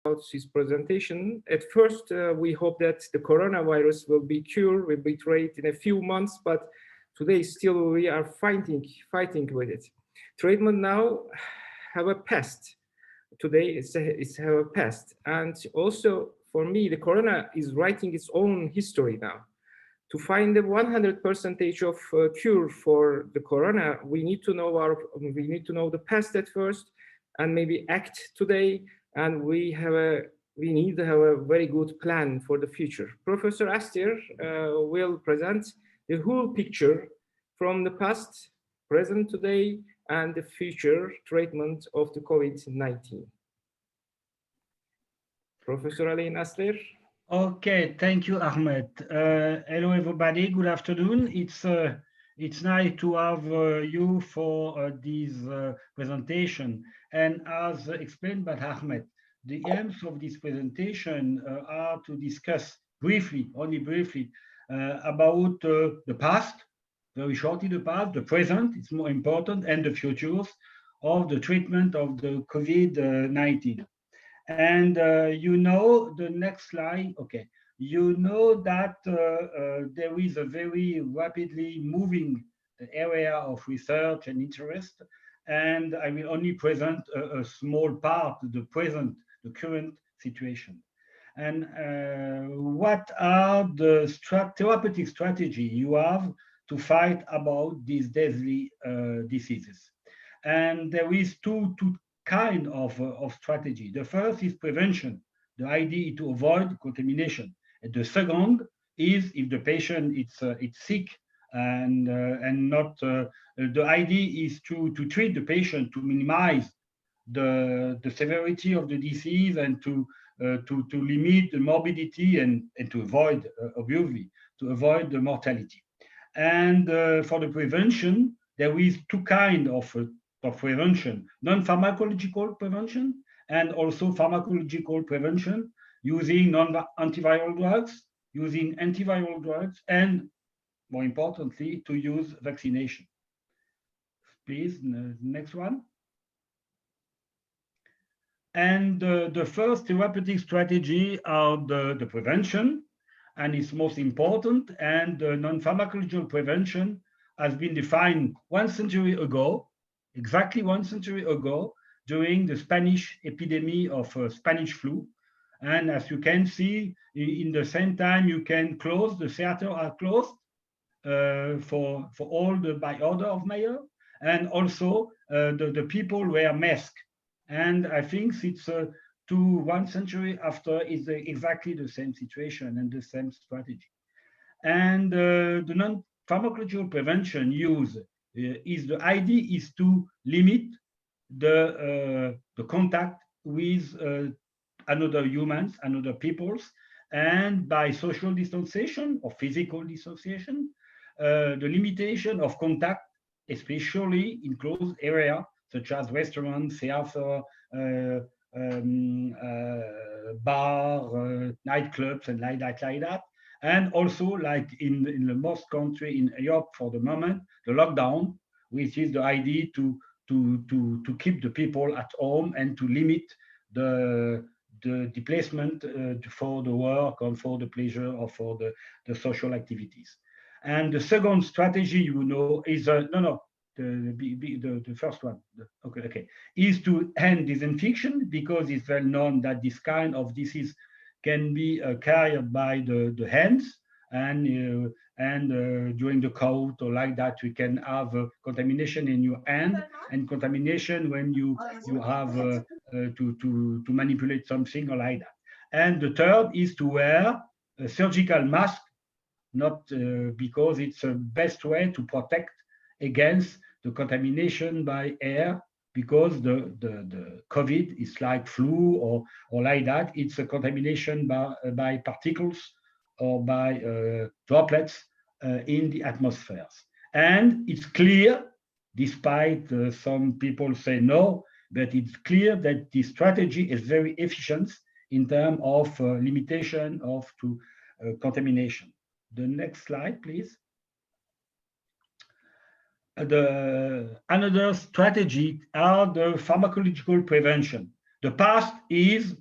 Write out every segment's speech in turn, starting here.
about his presentation. At first, we hope that the coronavirus will be cured, will be treated in a few months, but today still we are fighting with it. Treatment now have a past. Today it's have a past, and also for me, the corona is writing its own history now. To find the 100% of cure for the corona, we need to know the past at first, and maybe act today. And we need to have a very good plan for the future. Professor Aster will present the whole picture from the past, present, today, and the future treatment of the COVID-19. Professor Alain Aster. Okay, thank you, Ahmed. Hello, everybody. Good afternoon. It's nice to have you for this presentation. And as explained by Ahmed, the aims of this presentation are to discuss briefly, only briefly, about the past, very shortly the past, the present, it's more important, and the futures of the treatment of the COVID-19. And you know, the next slide, okay, you know that there is a very rapidly moving area of research and interest, and I will only present a small part, the current situation. And what are the therapeutic strategy you have to fight about these deadly diseases? And there is two kind of strategy. The first is prevention. The idea is to avoid contamination. And the second is if the patient it's sick and not the idea is to treat the patient to minimize the severity of the disease and to limit the morbidity and to avoid obviously to avoid the mortality. And for the prevention, there is two kinds of prevention: non-pharmacological prevention and also pharmacological prevention using non-antiviral drugs, using antiviral drugs, and more importantly, to use vaccination. Please, next one. And the first therapeutic strategy are the prevention, and it's most important, and the non-pharmacological prevention has been defined 1 century ago, exactly 1 century ago, during the Spanish epidemic of Spanish flu. And as you can see, in the same time, you can close, the theater are closed for all by order of mayor, and also the people wear masks. And I think it's 1 century after is exactly the same situation and the same strategy. And the non-pharmacological prevention use is the idea is to limit the contact with another humans, another peoples, and by social distanciation or physical distanciation, the limitation of contact, especially in closed area such as restaurants, theater, bar, nightclubs, and like that. And also, like in the most country in Europe for the moment, the lockdown, which is the idea to keep the people at home and to limit the displacement for the work and for the pleasure or for the social activities. And the second strategy, you know, is the first one, okay, is to end disinfection, because it's well known that this kind of disease can be carried by the hands, and during the cold or like that, we can have contamination in your hand and contamination when you have to manipulate something or like that. And the third is to wear a surgical mask, not because it's the best way to protect against the contamination by air, because the COVID is like flu or like that. It's a contamination by particles or by droplets in the atmospheres. And it's clear, despite some people say no, but it's clear that this strategy is very efficient in terms of limitation of contamination. The next slide, please. Another strategy are the pharmacological prevention. The past is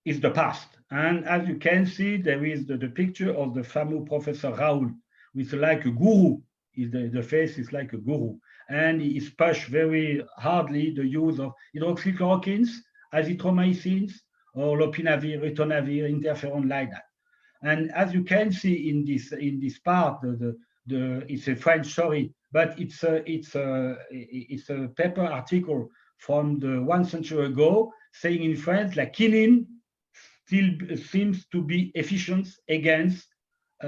is the past. And as you can see, there is the picture of the famous Professor Raoult, with like a guru. The face is like a guru. And he is pushed very hardly the use of hydroxychloroquines, azithromycins, or lopinavir, ritonavir, interferon, like that. And as you can see in this part, it's a French story, but it's a paper article from the 1 century ago saying in France, like quinine still seems to be efficient against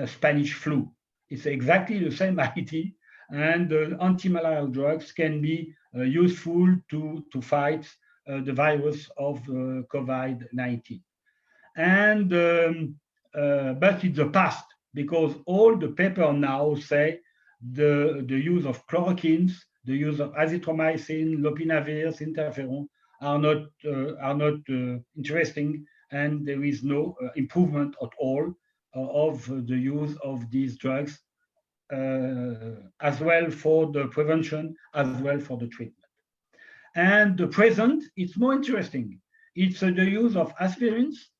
Spanish flu. It's exactly the same idea, and anti-malarial drugs can be useful to fight the virus of COVID-19. And but it's the past, because all the paper now say the use of chloroquines, the use of azithromycin, lopinavir, interferon are not interesting, and there is no improvement at all of the use of these drugs, as well for the prevention, as well for the treatment. And the present, it's more interesting. It's the use of aspirins,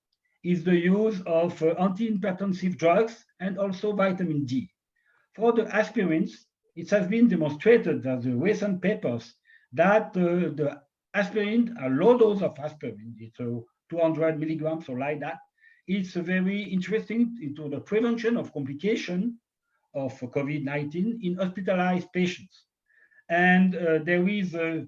is the use of anti-hypertensive drugs, and also vitamin D. For the aspirins, it has been demonstrated that the recent papers that the aspirin, a low dose of aspirin, it's 200 milligrams or like that, it's very interesting into the prevention of complication of COVID-19 in hospitalized patients. And there is a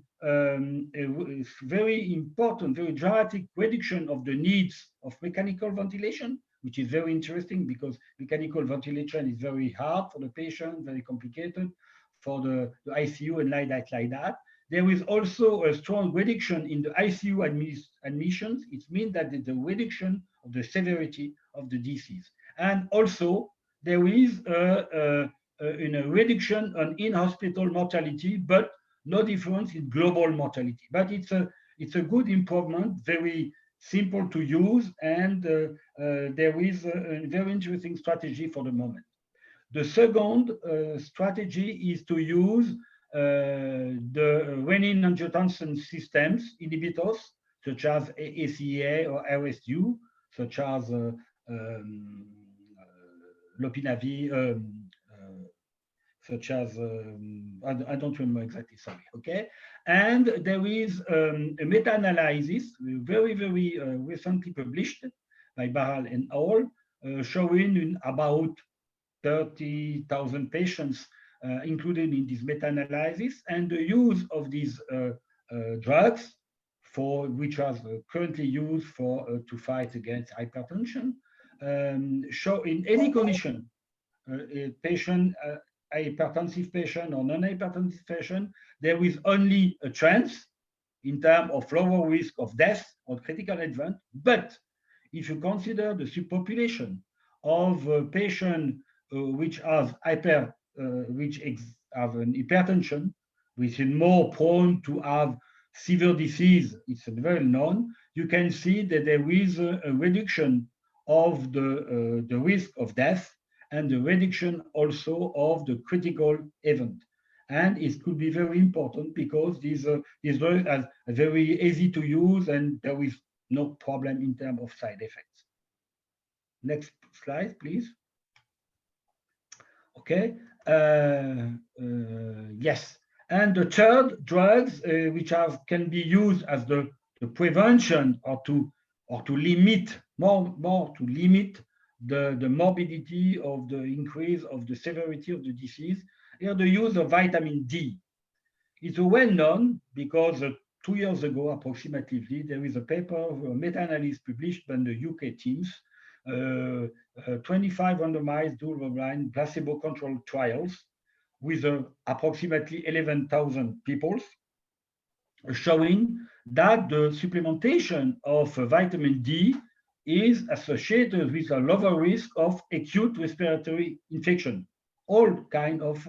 very important, very dramatic reduction of the needs of mechanical ventilation, which is very interesting because mechanical ventilation is very hard for the patient, very complicated for the ICU and like that. There is also a strong reduction in the ICU admissions. It means that there's a reduction of the severity of the disease. And also there is a reduction on in-hospital mortality, but no difference in global mortality. But it's a good improvement, very simple to use, and there is a very interesting strategy for the moment. The second strategy is to use the renin-angiotensin systems inhibitors, such as ACA or RSU, such as lopinavir, such as, I don't remember exactly, sorry, okay? And there is a meta-analysis, very, very recently published by Barral and al., showing in about 30,000 patients included in this meta-analysis, and the use of these drugs, which are currently used to fight against hypertension, show in any condition, a patient, hypertensive patient or non-hypertensive patient, there is only a chance in terms of lower risk of death or critical event. But if you consider the subpopulation of patients which have have an hypertension, which is more prone to have severe disease, it's very known, you can see that there is a reduction of the risk of death, and the reduction also of the critical event. And it could be very important because these drugs are very easy to use, and there is no problem in terms of side effects. Next slide, please. Okay. Yes. And the third, drugs which can be used as the prevention or to limit to limit the morbidity of the increase of the severity of the disease, here the use of vitamin D. It's well known because 2 years ago, approximately, there is a paper, a meta-analysis published by the UK teams, 25 randomized double-blind placebo-controlled trials with approximately 11,000 people, showing that the supplementation of vitamin D is associated with a lower risk of acute respiratory infection, all kinds of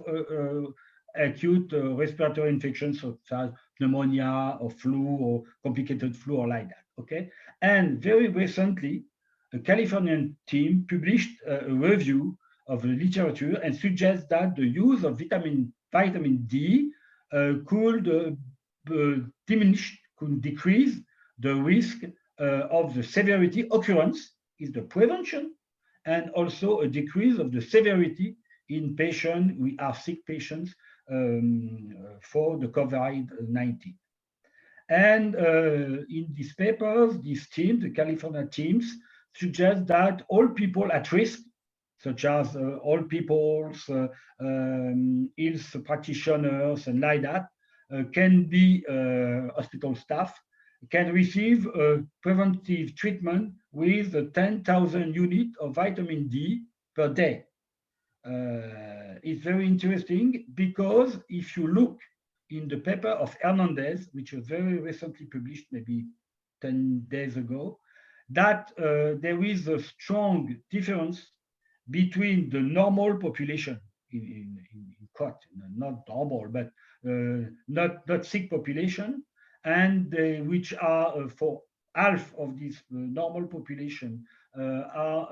acute respiratory infections, such as pneumonia or flu or complicated flu or like that, okay? And very recently, a Californian team published a review of the literature and suggests that the use of vitamin D could decrease the risk of the severity. Occurrence is the prevention, and also a decrease of the severity in patients, we are sick patients for the COVID-19. And in these papers, these teams, the California teams, suggest that all people at risk, such as old people, health practitioners, and like that, can be hospital staff, can receive preventive treatment with 10,000 units of vitamin D per day. It's very interesting because if you look in the paper of Hernandez, which was very recently published, maybe 10 days ago, that there is a strong difference between the normal population, in quote, not normal, but not sick population, and which are for half of this normal population are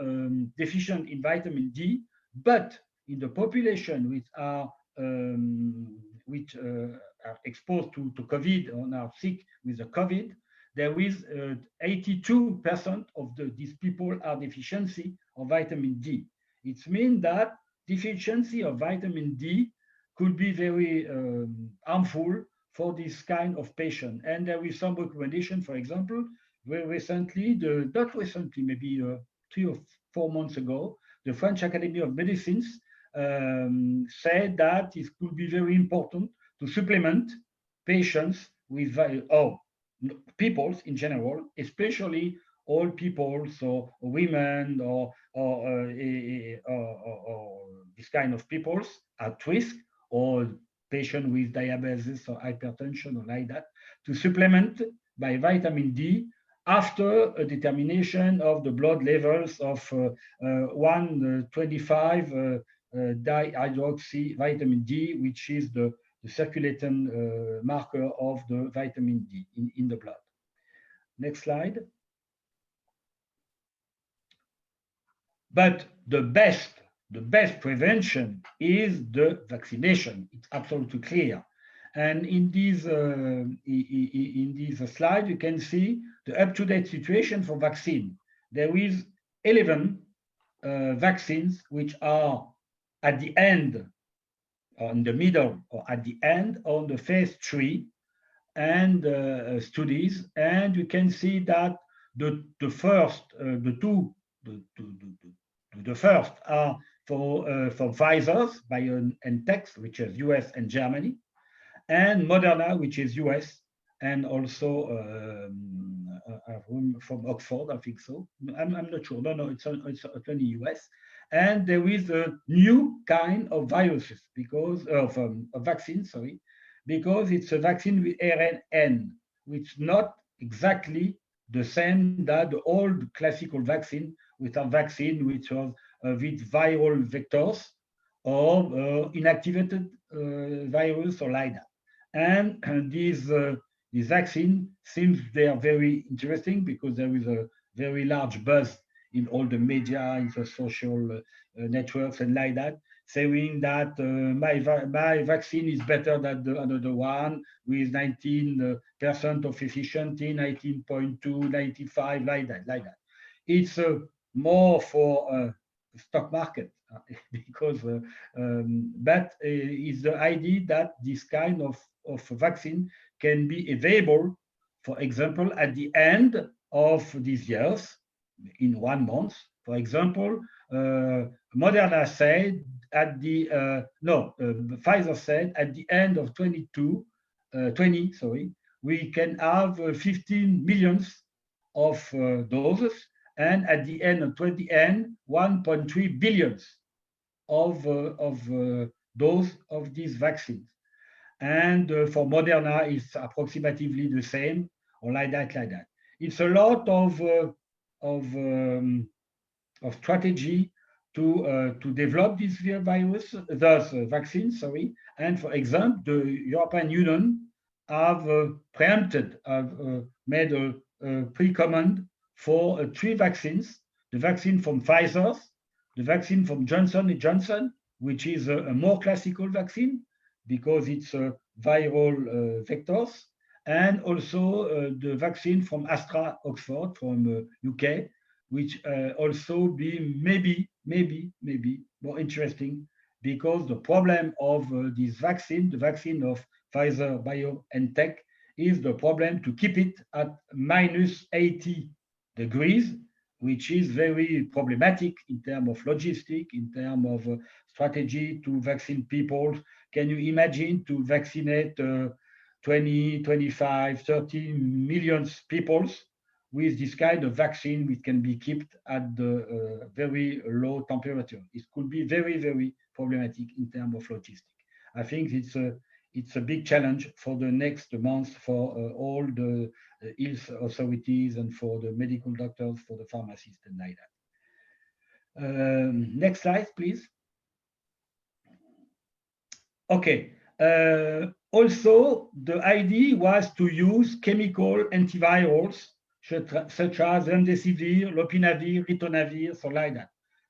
deficient in vitamin D, but in the population which are exposed to COVID or are sick with the COVID, there is 82% of these people are deficiency of vitamin D. It means that deficiency of vitamin D could be very harmful for this kind of patient. And there is some recommendation, for example, very recently, not recently, maybe 3 or 4 months ago, the French Academy of Medicine said that it could be very important to supplement patients with, people in general, especially old people, so women or this kind of people at risk, or patient with diabetes or hypertension or like that, to supplement by vitamin D after a determination of the blood levels of 125 dihydroxy vitamin D, which is the circulating marker of the vitamin D in the blood. Next slide. But the best prevention is the vaccination. It's absolutely clear. And in this slide, you can see the up-to-date situation for vaccine. There is 11 vaccines which are at the end, or in the middle, or at the end on the phase 3 and studies. And you can see that the first are for Pfizer, BioNTech, which is US and Germany, and Moderna, which is US, and also from Oxford, I think so. I'm not sure. No, it's only US. And there is a new kind of viruses because of a vaccine, sorry, because it's a vaccine with RNN, which is not exactly the same that the old classical vaccine, with a vaccine which was with viral vectors or inactivated virus or like that. And this vaccine seems they are very interesting because there is a very large buzz in all the media, in the social networks and like that, saying that my vaccine is better than the another one with 19% of efficiency, 19.2, 95, like that. It's more for stock market because, but it's the idea that this kind of vaccine can be available, for example, at the end of these years, in 1 month. For example, Moderna said at the Pfizer said at the end of 20, we can have 15 million of doses, and at the end of 2020, 1.3 billion of doses of these vaccines. And for Moderna, it's approximately the same, or like that. It's a lot of strategy to develop this virus, thus vaccines, sorry. And for example, the European Union have preempted, made a pre-command for 3 vaccines: the vaccine from Pfizer, the vaccine from Johnson & Johnson, which is a more classical vaccine because it's viral vectors, and also the vaccine from Astra Oxford from UK, which also be maybe more interesting, because the problem of this vaccine, the vaccine of Pfizer BioNTech, is the problem to keep it at minus 80 degrees, which is very problematic in terms of logistic, in terms of strategy to vaccine people. Can you imagine to vaccinate 20, 25, 30 million people with this kind of vaccine, which can be kept at the very low temperature? It could be very problematic in terms of logistics. I think it's a big challenge for the next month for all the health authorities and for the medical doctors, for the pharmacists and like that. Next slide, please. Okay. Also, the idea was to use chemical antivirals such as remdesivir, lopinavir, ritonavir, so like that,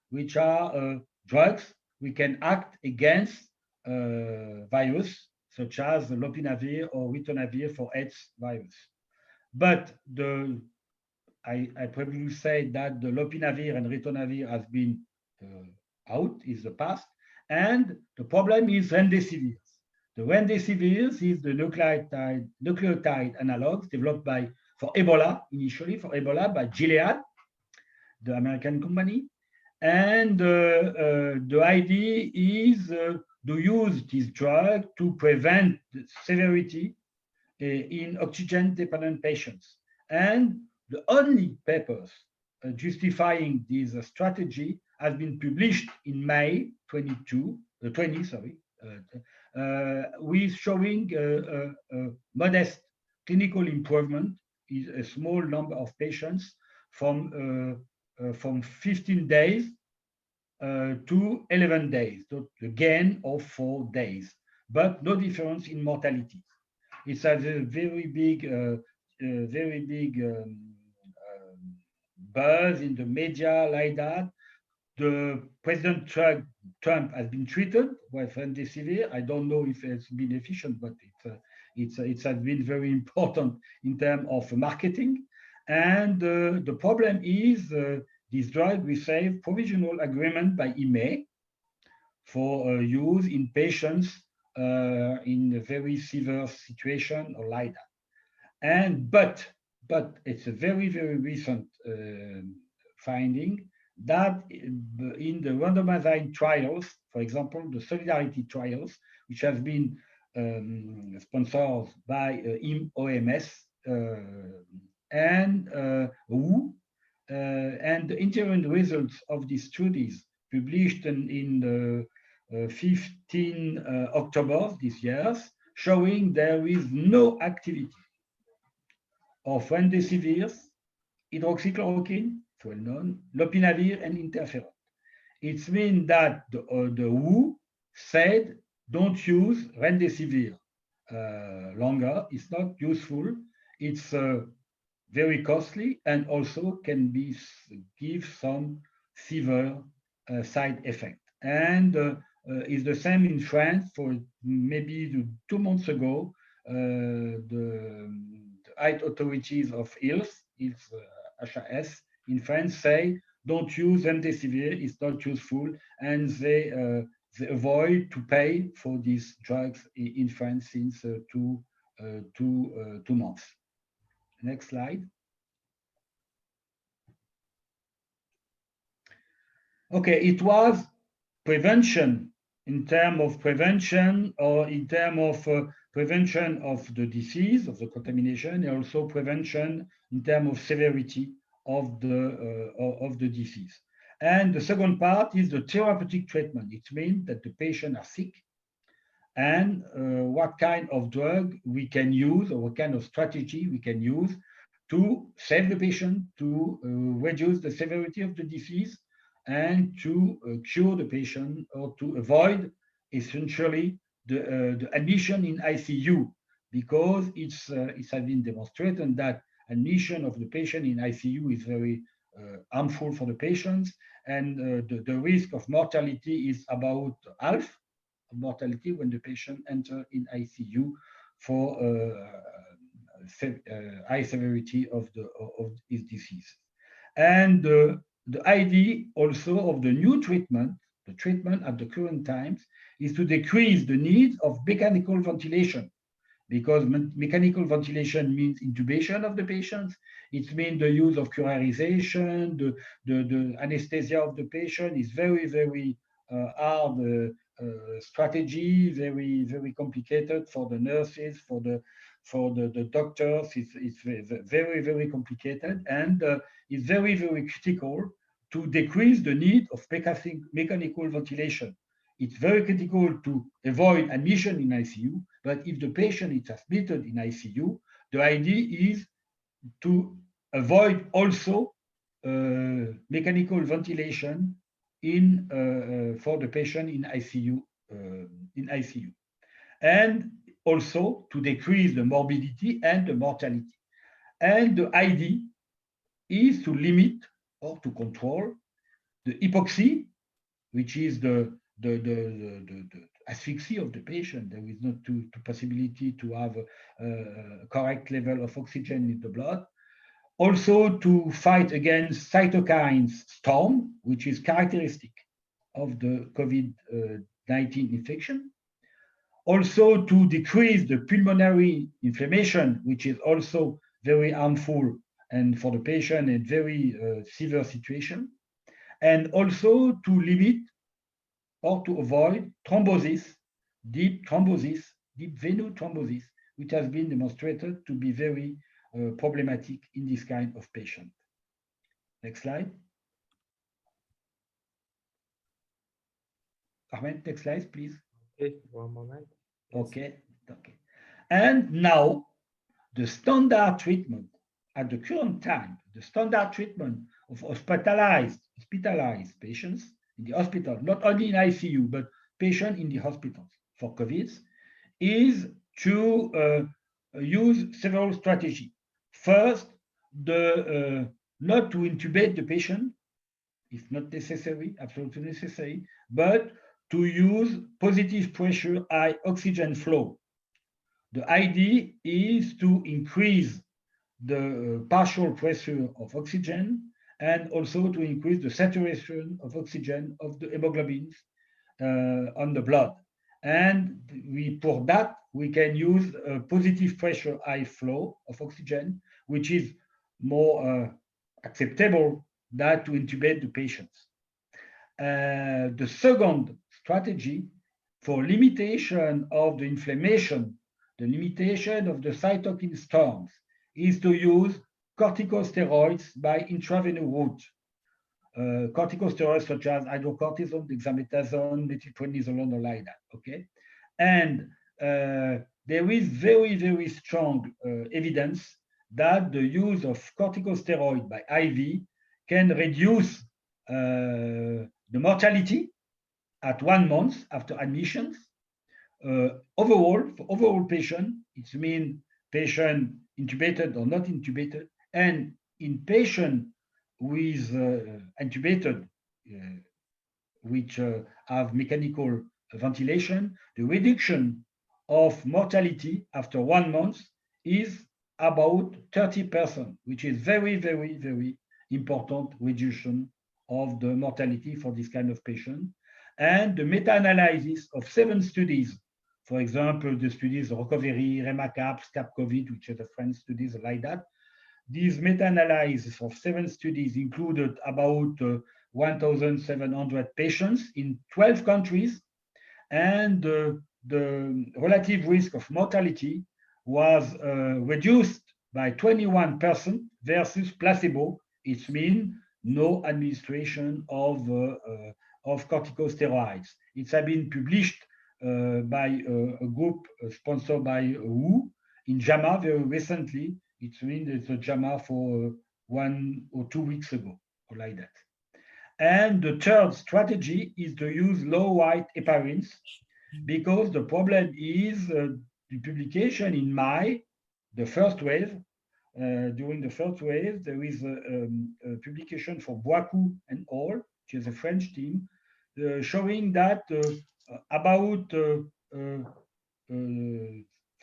which are drugs we can act against virus, such as lopinavir or ritonavir for AIDS virus. But I probably say that the lopinavir and ritonavir has been out, is the past, and the problem is remdesivir. The remdesivir is the nucleotide analogs developed for Ebola, initially for Ebola by Gilead, the American company. And the idea is to use this drug to prevent the severity in oxygen-dependent patients. And the only papers justifying this strategy has been published in May 20, with showing modest clinical improvement in a small number of patients from 15 days to 11 days, so the gain of 4 days, but no difference in mortality. It's a very big buzz in the media like that. The President Trump has been treated with remdesivir. I don't know if it's been efficient, but it has been very important in terms of marketing. And the problem is this drug received provisional agreement by EMA for use in patients in a very severe situation or like that. And but it's a very recent finding that in the randomized trials, for example, the Solidarity trials, which have been sponsored by OMS and WHO, and the interim results of these studies published in 15 October this year, showing there is no activity of remdesivir, hydroxychloroquine, it's well known, lopinavir, and interferon. It means that the WHO said don't use remdesivir longer. It's not useful. It's very costly and also can give some severe side effect. And it's the same in France. For maybe 2 months ago, the health authorities of health, HAS in France, say don't use remdesivir, it's not useful, and they avoid to pay for these drugs in France since 2 months. Next slide. Okay, it was prevention in terms of prevention, or in terms of prevention of the disease, of the contamination, and also prevention in terms of severity of the disease. And the second part is the therapeutic treatment. It means that the patient are sick, and what kind of drug we can use, or what kind of strategy we can use to save the patient, to reduce the severity of the disease, and to cure the patient, or to avoid essentially the admission in ICU, because it has been demonstrated that admission of the patient in ICU is very harmful for the patients, and the risk of mortality is about half of mortality when the patient enters in ICU for high severity of his disease. And the idea also of the new treatment, the treatment at the current times, is to decrease the need of mechanical ventilation, because mechanical ventilation means intubation of the patients. It means the use of curarization, the anesthesia of the patient is very, very hard strategy, very, very complicated for the nurses, for the doctors. It's very, very complicated, and it's very, very critical to decrease the need of mechanical ventilation. It's very critical to avoid admission in ICU, but if the patient is admitted in ICU, the idea is to avoid also mechanical ventilation for the patient in ICU, and also to decrease the morbidity and the mortality. And the idea is to limit or to control the hypoxia, which is the asphyxia of the patient. There is not the possibility to have a correct level of oxygen in the blood. Also to fight against cytokines storm, which is characteristic of the COVID-19 infection. Also to decrease the pulmonary inflammation, which is also very harmful and for the patient a very severe situation. And also to limit or to avoid thrombosis, deep venous thrombosis, which has been demonstrated to be very problematic in this kind of patient. Next slide. Ahmed, next slide, please. Okay, one moment. Okay. And now, the standard treatment at the current time, the standard treatment of hospitalized patients in the hospital, not only in ICU, but patients in the hospitals for COVID, is to use several strategies. First, not to intubate the patient, if not necessary, absolutely necessary, but to use positive pressure high oxygen flow. The idea is to increase the partial pressure of oxygen and also to increase the saturation of oxygen of the hemoglobins on the blood. And for that, we can use a positive pressure high flow of oxygen, which is more acceptable than to intubate the patients. The second strategy for limitation of the inflammation, the limitation of the cytokine storms, is to use corticosteroids by intravenous route. Corticosteroids such as hydrocortisone, dexamethasone, methylprednisolone, or like that. Okay, and there is very, very strong evidence that the use of corticosteroid by IV can reduce the mortality at 1 month after admissions. Overall, for overall patient, it means patient intubated or not intubated, and in patient with intubated, which have mechanical ventilation, the reduction of mortality after 1 month is about 30%, which is very, very, very important reduction of the mortality for this kind of patient. And the meta-analysis of 7 studies, for example, the studies Recovery, REMACAP, SCAP-COVID, which are the French studies like that. These meta-analyses of 7 studies included about 1,700 patients in 12 countries, and the relative risk of mortality was reduced by 21% versus placebo. It means no administration of corticosteroids. It's been published by a group sponsored by WHO in JAMA very recently. It means it's a JAMA for 1 or 2 weeks ago, or like that. And the third strategy is to use low white heparins, because the problem is the publication in May, the first wave. During the first wave, there is a publication for Boicou and all, which is a French team, showing that about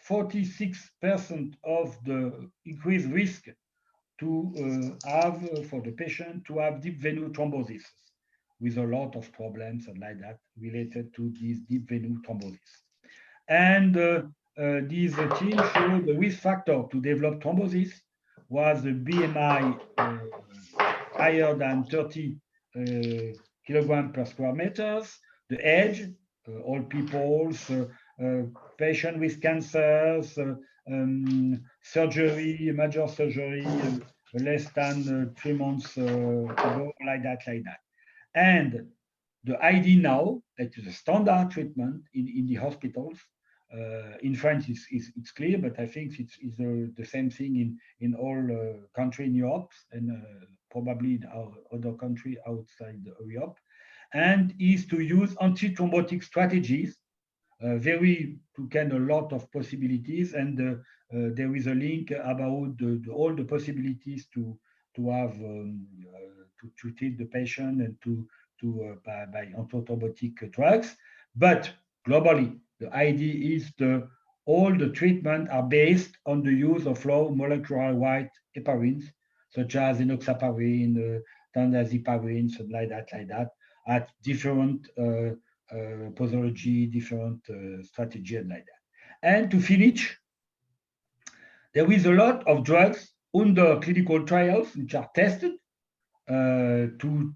46% of the increased risk to have for the patient to have deep venous thrombosis, with a lot of problems and like that related to this deep venous thrombosis. And this team showed the risk factor to develop thrombosis was the BMI higher than 30 kilograms per square meters, the age, old people, patient with cancers, surgery, major surgery, less than 3 months ago, like that. And the idea now, that is a standard treatment in the hospitals. In France, it's clear, but I think it's the same thing in all countries in Europe and probably in our other country outside Europe, and is to use anti-thrombotic strategies. To can a lot of possibilities, and there is a link about all the possibilities to have to treat the patient and by anti-thrombotic drugs. But globally, the idea is all the treatment are based on the use of low molecular weight heparins, such as enoxaparin, diazeparin, something like that, at different posology, different strategy, and like that. And to finish, there is a lot of drugs under clinical trials which are tested to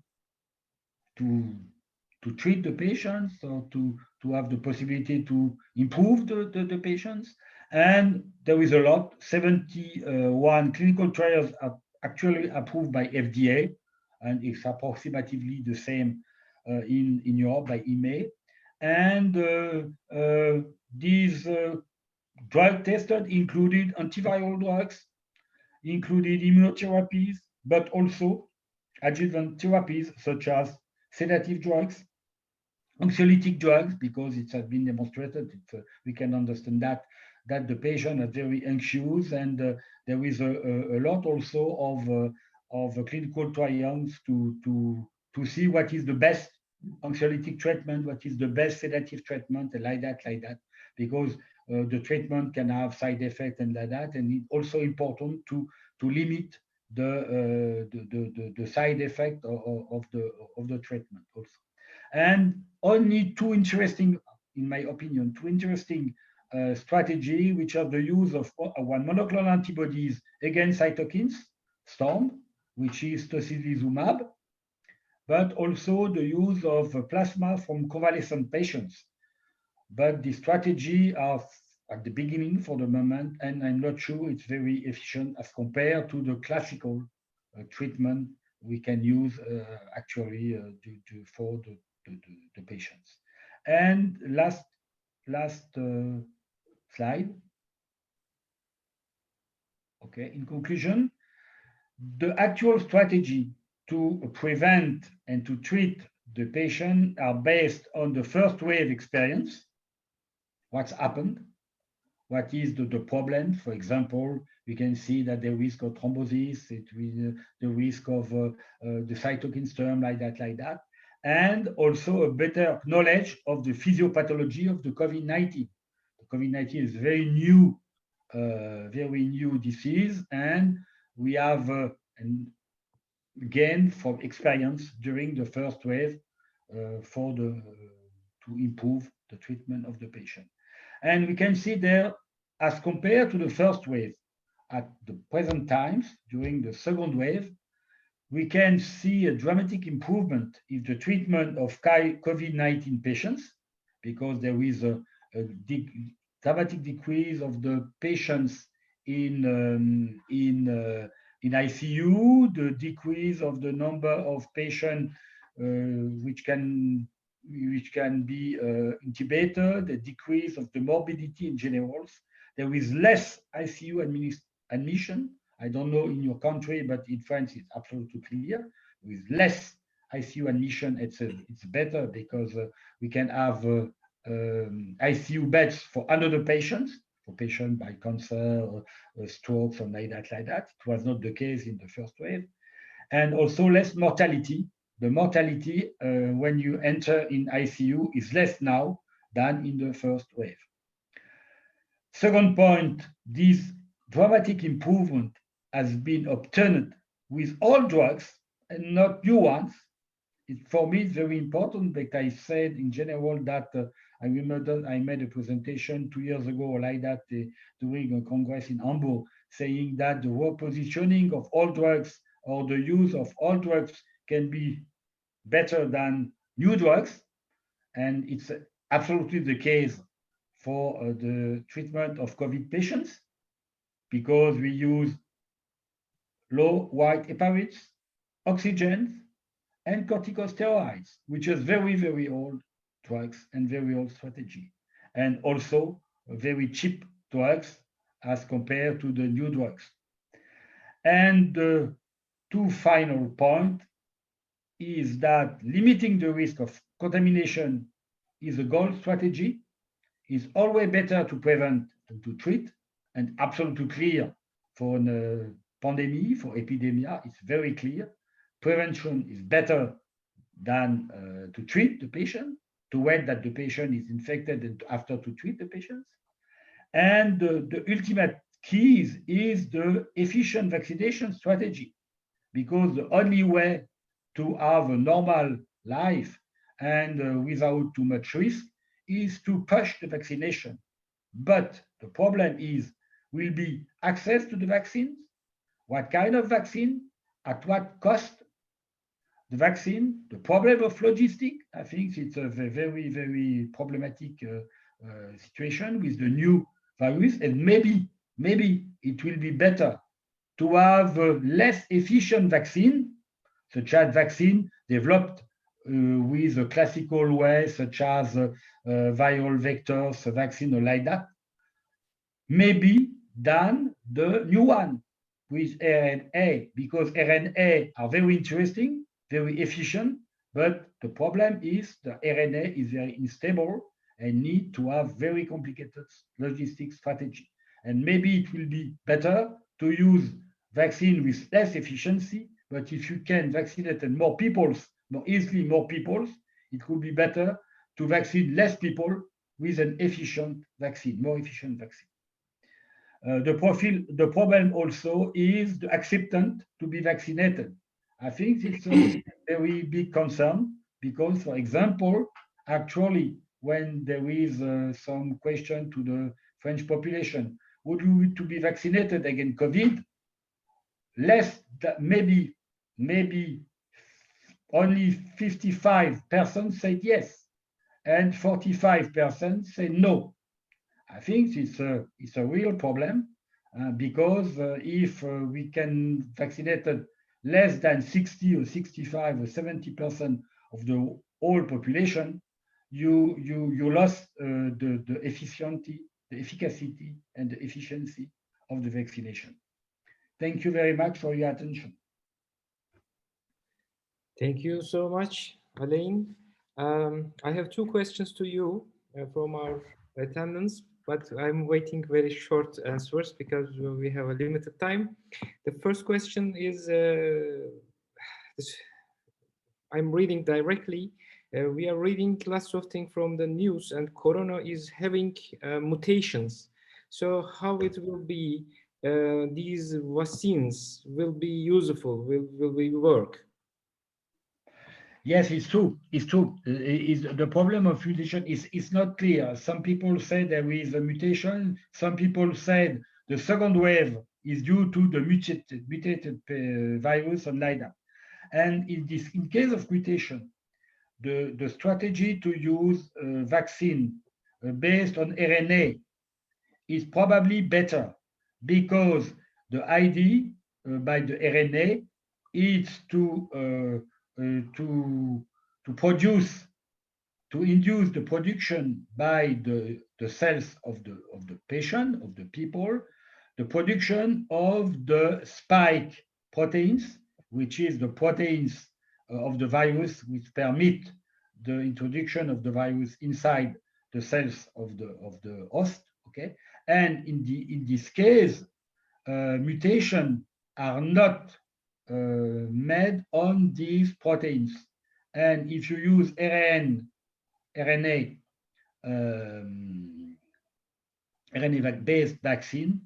treat the patients, or to have the possibility to improve the patients. And there is a lot, 71 clinical trials are actually approved by FDA, and it's approximately the same in Europe by EMA. And these drugs tested included antiviral drugs, included immunotherapies, but also adjuvant therapies such as sedative drugs, anxiolytic drugs, because it has been demonstrated, we can understand that the patient is very anxious, and there is a lot also of clinical trials to see what is the best anxiolytic treatment, what is the best sedative treatment, and like that, because the treatment can have side effects and like that, and it's also important to limit the side effect of the treatment also. And only two interesting, in my opinion, strategy, which are the use of one monoclonal antibodies against cytokines storm, which is tocilizumab, but also the use of plasma from convalescent patients. But the strategy are at the beginning for the moment, and I'm not sure it's very efficient as compared to the classical treatment we can use actually for the patients. And last slide. Okay, in conclusion, the actual strategy to prevent and to treat the patient are based on the first wave experience, what's happened, what is the problem. For example, we can see that the risk of thrombosis, the risk of the cytokine storm, like that, and also a better knowledge of the physiopathology of the COVID-19. The COVID-19 is very new disease, and we have gained from experience during the first wave to improve the treatment of the patient. And we can see there, as compared to the first wave, at the present times, during the second wave, we can see a dramatic improvement in the treatment of COVID-19 patients, because there is a dramatic decrease of the patients in ICU, the decrease of the number of patients which can be intubated, the decrease of the morbidity in general. There is less ICU admission. I don't know in your country, but in France it's absolutely clear. With less ICU admission, it's better, because we can have ICU beds for another patients, for patients by cancer, strokes, or like that. It was not the case in the first wave. And also less mortality. The mortality when you enter in ICU is less now than in the first wave. Second point, this dramatic improvement has been obtained with all drugs and not new ones. For me, it's very important that I said in general that I remember I made a presentation 2 years ago like that during a congress in Hamburg, saying that the repositioning of all drugs or the use of all drugs can be better than new drugs. And it's absolutely the case for the treatment of COVID patients, because we use low white heparins, oxygens, and corticosteroids, which is very, very old drugs and very old strategy. And also very cheap drugs as compared to the new drugs. And the two final points is that limiting the risk of contamination is a gold strategy. It's always better to prevent than to treat, and absolutely clear for a pandemic, for epidemia, it's very clear. Prevention is better than to treat the patient, to wait that the patient is infected and after to treat the patients. And the ultimate key is the efficient vaccination strategy, because the only way to have a normal life and without too much risk is to push the vaccination. But the problem will be access to the vaccines, what kind of vaccine, at what cost the vaccine, the problem of logistics. I think it's a very, very problematic situation with the new virus, and maybe it will be better to have less efficient vaccine, such as vaccine developed with a classical way, such as viral vectors, a vaccine or like that, maybe than the new one with RNA, because RNA are very interesting, very efficient, but the problem is the RNA is very unstable and need to have very complicated logistic strategy. And maybe it will be better to use vaccine with less efficiency, but if you can vaccinate more people, more easily more people, it could be better to vaccinate less people with an efficient vaccine, more efficient vaccine. The problem also is the acceptance to be vaccinated. I think it's a very big concern, because, for example, actually, when there is some question to the French population, would you want to be vaccinated against COVID? Maybe only 55% said yes, and 45% say no. I think it's a real problem, because if we can vaccinate less than 60 or 65 or 70% of the whole population, you lost the efficiency, the efficacy, and the efficiency of the vaccination. Thank you very much for your attention. Thank you so much, Alain. I have two questions to you from our attendants, but I'm waiting very short answers because we have a limited time. The first question is, I'm reading directly. We are reading lots of things from the news, and Corona is having mutations. So how it will be, these vaccines will be useful, will we work? Yes, it's true. It's true. The problem of mutation is not clear. Some people say there is a mutation. Some people said the second wave is due to the mutated virus and like that. And in case of mutation, the strategy to use a vaccine based on RNA is probably better, because the idea by the RNA is to induce the production by the cells of the patient, of the people, the production of the spike proteins, which is the proteins of the virus which permit the introduction of the virus inside the cells of the host. Okay, and in this case, mutations are not made on these proteins. And if you use RNA RNA-based vaccine,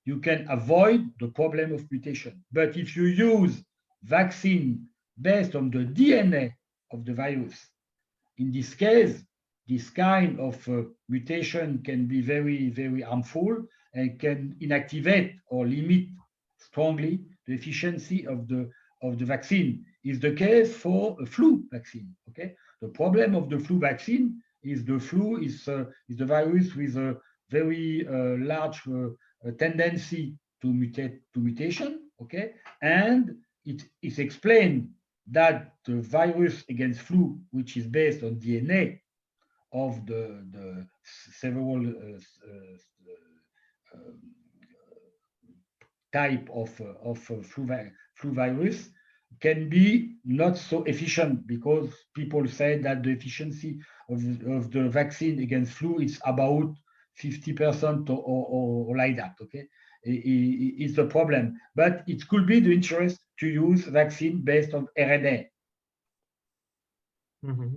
you can avoid the problem of mutation. But if you use vaccine based on the DNA of the virus, in this case, this kind of mutation can be very, very harmful and can inactivate or limit strongly the efficiency of the vaccine. Is the case for a flu vaccine. Okay, the problem of the flu vaccine is the flu is the virus with a very large tendency to mutation. Okay, and it is explained that the virus against flu, which is based on DNA of the several type of flu virus, can be not so efficient, because people say that the efficiency of the vaccine against flu is about 50% or like that. Okay, it's the problem, but it could be the interest to use vaccine based on RNA. Mm-hmm.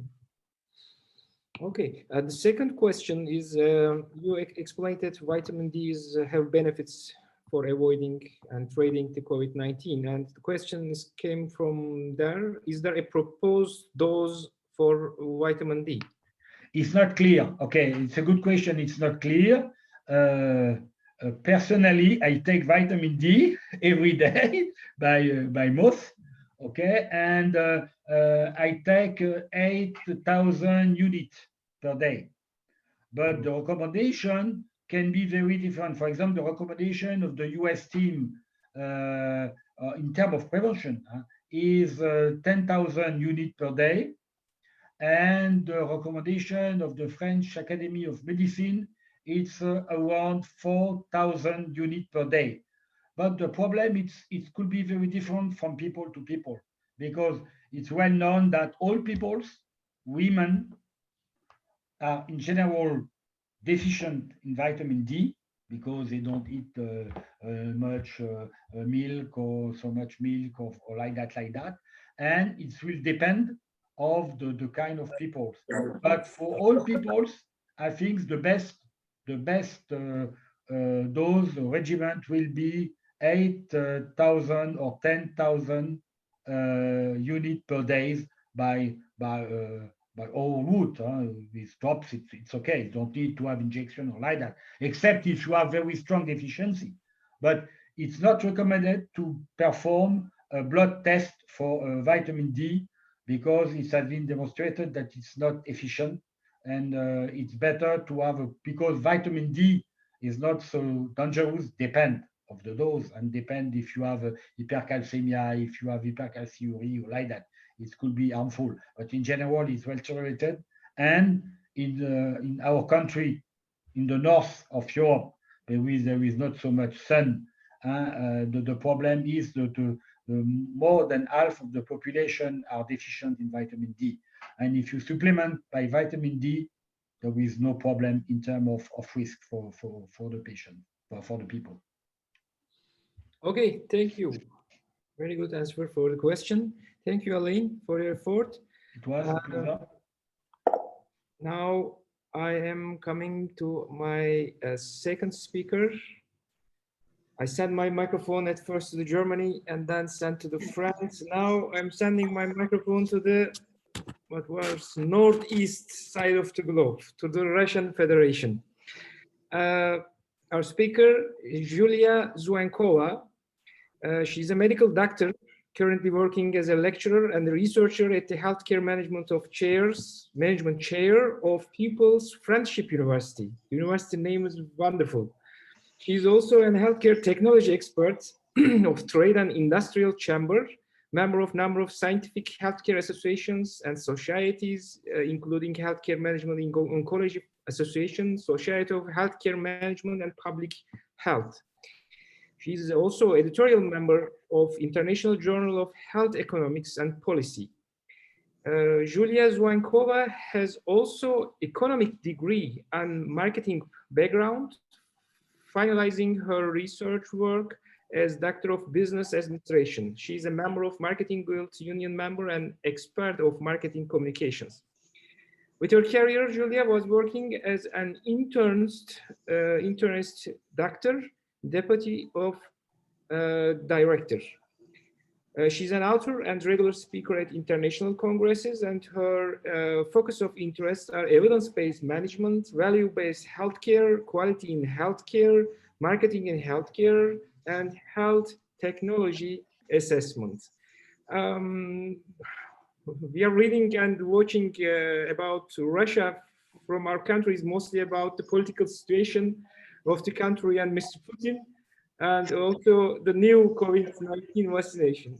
Okay, the second question is, you explained that vitamin D have benefits for avoiding and treating the COVID-19, and the question came from there: is there a proposed dose for vitamin D? It's not clear. Okay, it's a good question. It's not clear. Personally, I take vitamin D every day by mouth. Okay, and I take 8,000 units per day. But the recommendation can be very different. For example, the recommendation of the US team in terms of prevention is 10,000 units per day. And the recommendation of the French Academy of Medicine, it's around 4,000 units per day. But the problem is it could be very different from people to people, because it's well known that all peoples, women, are in general deficient in vitamin D, because they don't eat much milk or so much milk or like that. And it will depend of the kind of people. But for all peoples, I think the best dose regimen will be 8,000 or 10,000 units per day by all route. With drops, it's okay. You don't need to have injection or like that, except if you have very strong deficiency. But it's not recommended to perform a blood test for vitamin D, because it has been demonstrated that it's not efficient, and it's better to have because vitamin D is not so dangerous, depend of the dose, and depend if you have hypercalcemia, if you have hypercalciuria or like that. It could be harmful, but in general, it's well tolerated. And in our country, in the north of Europe, there is not so much sun. The problem is the more than half of the population are deficient in vitamin D. And if you supplement by vitamin D, there is no problem in terms of risk for the patient, for the people. Okay, thank you. Very good answer for the question. Thank you, Alain, for your effort. It was a pleasure. Now I am coming to my second speaker. I sent my microphone at first to the Germany and then sent to the France. Now I'm sending my microphone to the what was northeast side of the globe, to the Russian Federation. Our speaker is Julia Zuenkova. She's a medical doctor, currently working as a lecturer and a researcher at the Healthcare Management Chair of People's Friendship University. The university name is wonderful. She's also a healthcare technology expert of Trade and Industrial Chamber, member of a number of scientific healthcare associations and societies, including Healthcare Management in Oncology Association, Society of Healthcare Management and Public Health. She's also editorial member of International Journal of Health Economics and Policy. Julia Zuenkova has also economic degree and marketing background, finalizing her research work as Doctor of Business Administration. She's a member of Marketing Guild Union member and expert of marketing communications. With her career, Julia was working as an internist doctor, deputy of director. She's an author and regular speaker at international congresses, and her focus of interests are evidence-based management, value-based healthcare, quality in healthcare, marketing in healthcare, and health technology assessment. We are reading and watching about Russia from our countries, mostly about the political situation of the country and Mr. Putin, and also the new COVID-19 vaccination.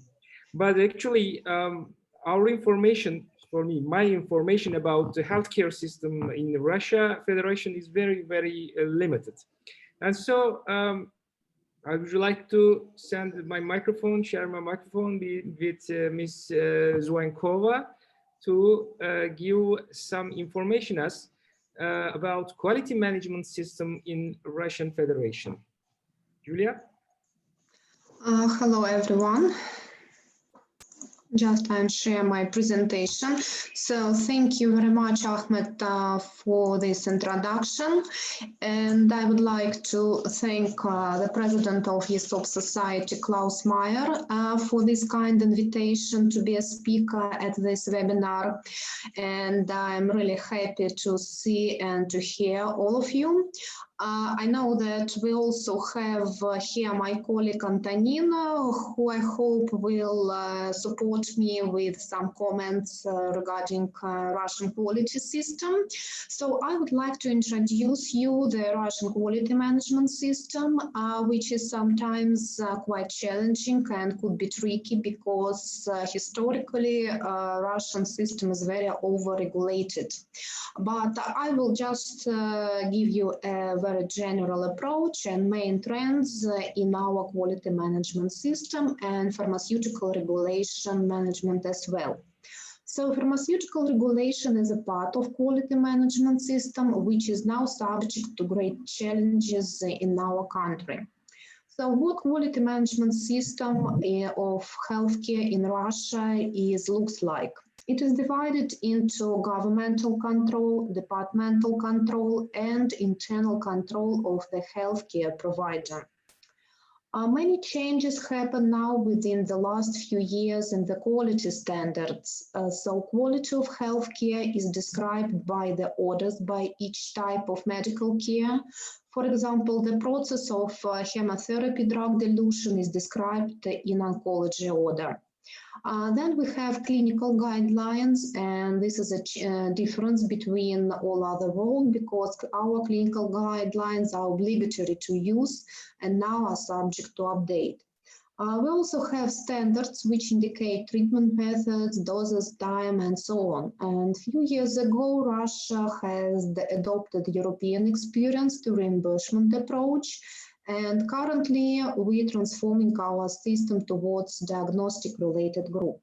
But actually, our information, for me, my information about the healthcare system in Russia Federation is very, very limited. And so I would like to send my microphone, share my microphone with Ms. Zhuenkova to give some information us about quality management system in Russian Federation. Julia? Hello, everyone. Just I'm share my presentation. So thank you very much, Ahmed, for this introduction. And I would like to thank the president of ESOP Society, Klaus Meyer, for this kind invitation to be a speaker at this webinar. And I'm really happy to see and to hear all of you. I know that we also have here my colleague Antonina, who I hope will support me with some comments regarding Russian quality system. So I would like to introduce you the Russian quality management system, which is sometimes quite challenging and could be tricky because historically Russian system is very over-regulated. But I will just give you a very general approach and main trends in our quality management system and pharmaceutical regulation management as well. So pharmaceutical regulation is a part of quality management system, which is now subject to great challenges in our country. So what quality management system of healthcare in Russia looks like? It is divided into governmental control, departmental control, and internal control of the healthcare provider. Many changes happen now within the last few years in the quality standards. So quality of healthcare is described by the orders by each type of medical care. For example, the process of chemotherapy drug dilution is described in oncology order. Then we have clinical guidelines, and this is a difference between all other world because our clinical guidelines are obligatory to use and now are subject to update. We also have standards which indicate treatment methods, doses, time, and so on. And a few years ago, Russia has adopted European experience to reimbursement approach. And currently, we're transforming our system towards diagnostic-related group.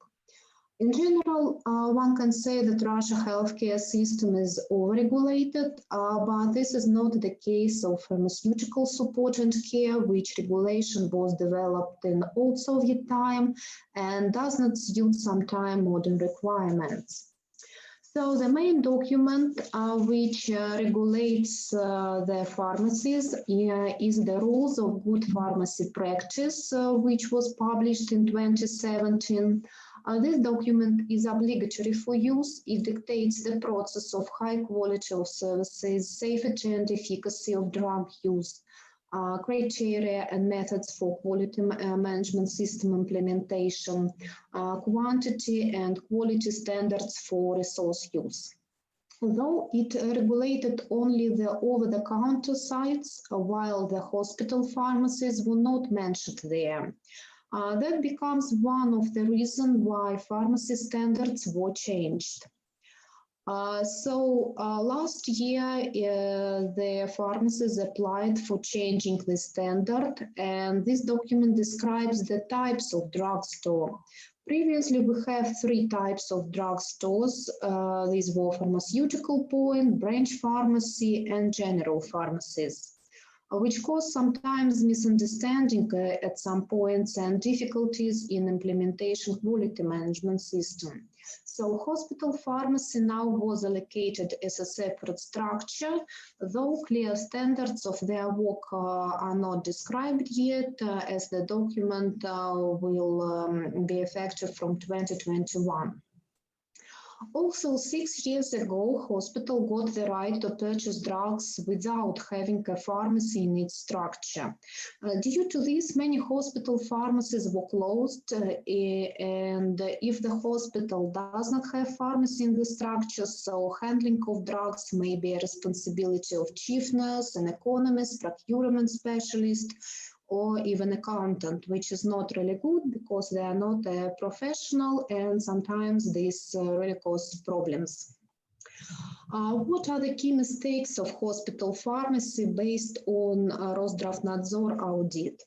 In general, one can say that Russia's healthcare system is overregulated, but this is not the case of pharmaceutical support and care, which regulation was developed in old Soviet time and does not suit sometimes modern requirements. So the main document which regulates the pharmacies is the Rules of Good Pharmacy Practice, which was published in 2017. This document is obligatory for use. It dictates the process of high quality of services, safety and efficacy of drug use, criteria and methods for quality management system implementation, quantity and quality standards for resource use. Although it regulated only the over-the-counter sites, while the hospital pharmacies were not mentioned there. That becomes one of the reasons why pharmacy standards were changed. Last year, the pharmacies applied for changing the standard, and this document describes the types of drugstore. Previously, we have 3 types of drugstores. These were pharmaceutical point, branch pharmacy, and general pharmacies, which caused sometimes misunderstanding at some points and difficulties in implementation quality management system. So hospital pharmacy now was allocated as a separate structure, though clear standards of their work are not described yet, as the document will be effective from 2021. Also, 6 years ago, hospital got the right to purchase drugs without having a pharmacy in its structure. Due to this, many hospital pharmacies were closed, and if the hospital does not have pharmacy in the structure, so handling of drugs may be a responsibility of chief nurse, an economist, procurement specialist, or even accountant, which is not really good because they are not a professional, and sometimes this really causes problems. What are the key mistakes of hospital pharmacy based on Roszdravnadzor audit?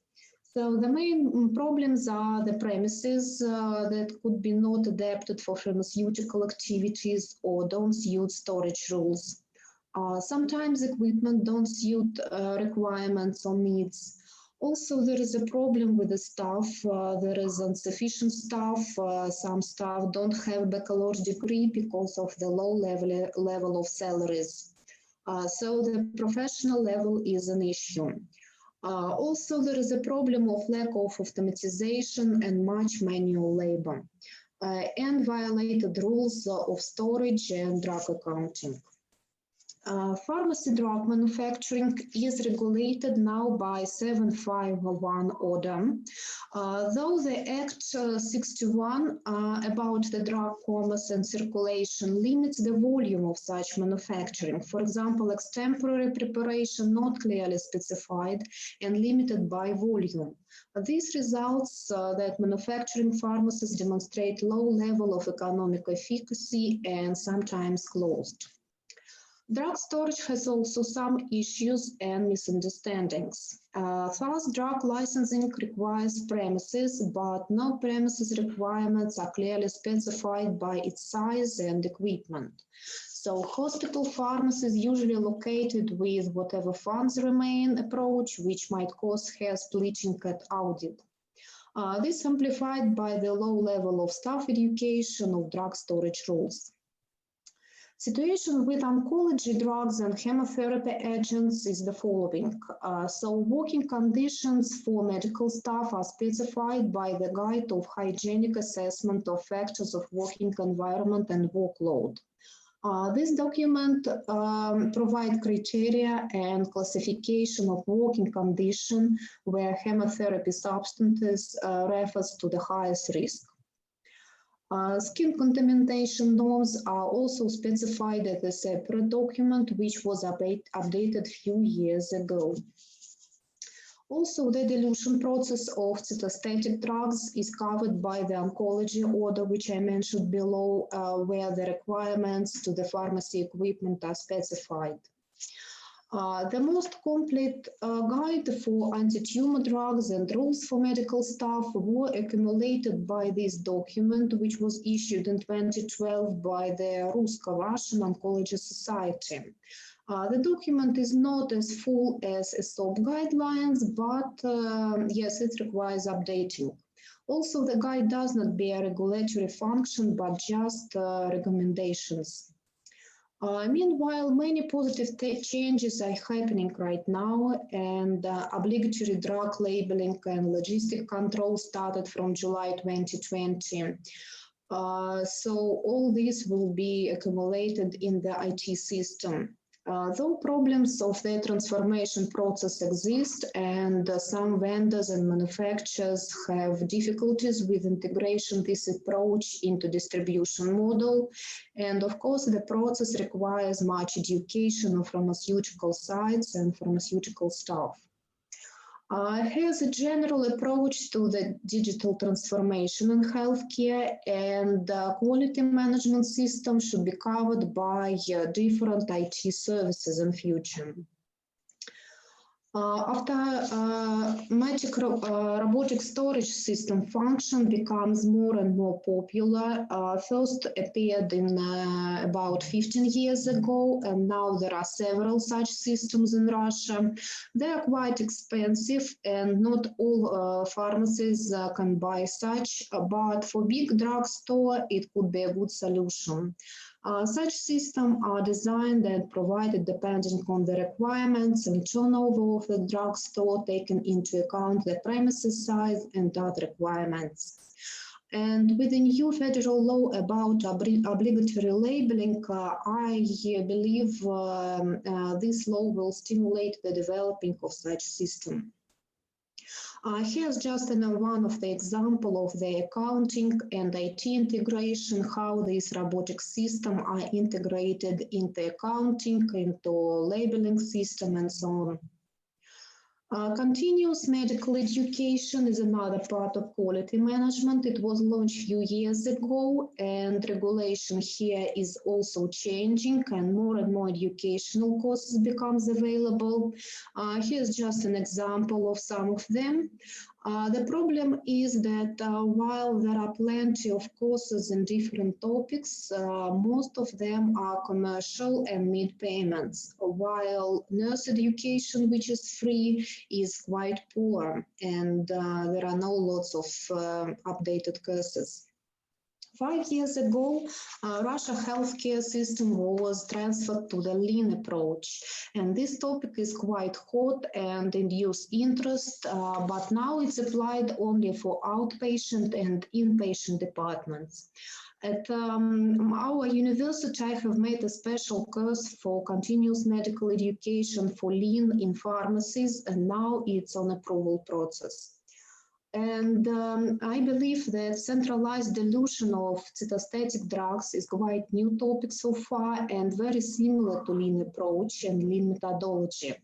So the main problems are the premises that could be not adapted for pharmaceutical activities or don't suit storage rules. Sometimes equipment don't suit requirements or needs. Also, there is a problem with the staff. There is insufficient staff. Some staff don't have baccalaureate degree because of the low level of salaries. So the professional level is an issue. Also, there is a problem of lack of automatization and much manual labor, and violated rules of storage and drug accounting. Pharmacy drug manufacturing is regulated now by 751 order, though the Act 61 about the drug commerce and circulation limits the volume of such manufacturing. For example, extemporary preparation not clearly specified and limited by volume. This results that manufacturing pharmacies demonstrate low level of economic efficacy and sometimes closed. Drug storage has also some issues and misunderstandings. Thus, drug licensing requires premises, but no premises requirements are clearly specified by its size and equipment. So hospital pharmacies usually located with whatever funds remain approach, which might cause hair splitting at audit. This amplified by the low level of staff education of drug storage rules. Situation with oncology drugs and chemotherapy agents is the following. So working conditions for medical staff are specified by the Guide of Hygienic Assessment of Factors of Working Environment and Workload. This document provides criteria and classification of working condition where chemotherapy substances refers to the highest risk. Skin contamination norms are also specified as a separate document, which was updated a few years ago. Also, the dilution process of cytostatic drugs is covered by the oncology order, which I mentioned below, where the requirements to the pharmacy equipment are specified. The most complete guide for anti-tumor drugs and rules for medical staff were accumulated by this document, which was issued in 2012 by the Russo-Russian Oncology Society. The document is not as full as ESOP guidelines, but yes, it requires updating. Also, the guide does not bear regulatory function, but just recommendations. Meanwhile, many positive changes are happening right now, and obligatory drug labeling and logistic control started from July 2020. So all this will be accumulated in the IT system. Though problems of the transformation process exist, and some vendors and manufacturers have difficulties with integration this approach into distribution model, and of course the process requires much education of pharmaceutical sites and pharmaceutical staff. Here's a general approach to the digital transformation in healthcare, and the quality management system should be covered by different IT services in future. After robotic storage system function becomes more and more popular, first appeared in about 15 years ago, and now there are several such systems in Russia. They are quite expensive, and not all pharmacies can buy such, but for big drugstore, it could be a good solution. Such systems are designed and provided depending on the requirements and turnover of the drugstore, taking into account the premises size and other requirements. And with the new federal law about obligatory labeling, I believe this law will stimulate the developing of such system. Here's just one of the example of the accounting and IT integration, how these robotic systems are integrated into accounting, into labeling system, and so on. Continuous medical education is another part of quality management. It was launched a few years ago, and regulation here is also changing, and more educational courses becomes available. Here's just an example of some of them. The problem is that while there are plenty of courses in different topics, most of them are commercial and need payments, while nurse education, which is free, is quite poor, and there are no lots of updated courses. 5 years ago, Russia healthcare system was transferred to the lean approach, and this topic is quite hot and induced interest, but now it's applied only for outpatient and inpatient departments. At our university, I have made a special course for continuous medical education for lean in pharmacies, and now it's on approval process. And I believe that centralized dilution of cytostatic drugs is quite new topic so far and very similar to lean approach and lean methodology.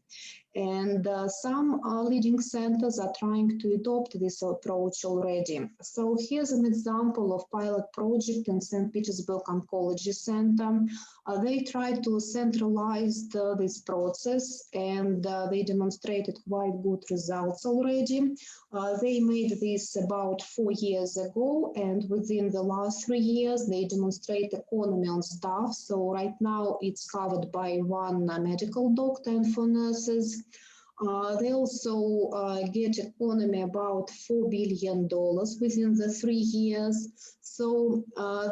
And some leading centers are trying to adopt this approach already. So here's an example of pilot project in St. Petersburg Oncology Center. They tried to centralize this process, and they demonstrated quite good results already. They made this about 4 years ago, and within the last 3 years, they demonstrate economy on staff. So right now it's covered by one medical doctor and 4 nurses. They also get economy about $4 billion within the 3 years. So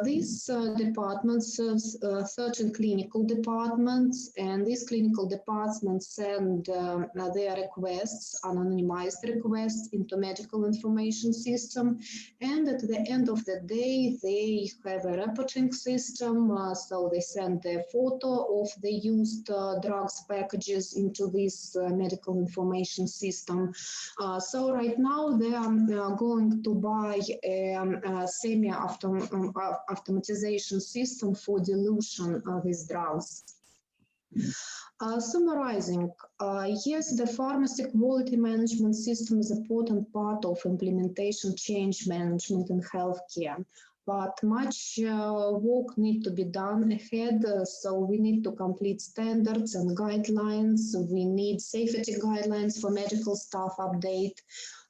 this department serves 13 clinical departments, and these clinical departments send their requests, anonymized requests, into medical information system. And at the end of the day, they have a reporting system. So they send a photo of the used drugs packages into this medical information system. So right now they are going to buy a semi-automatization system for dilution of these drugs. Summarizing, yes, the pharmacy quality management system is an important part of implementation change management in healthcare. But much work needs to be done ahead, so we need to complete standards and guidelines. We need safety guidelines for medical staff update.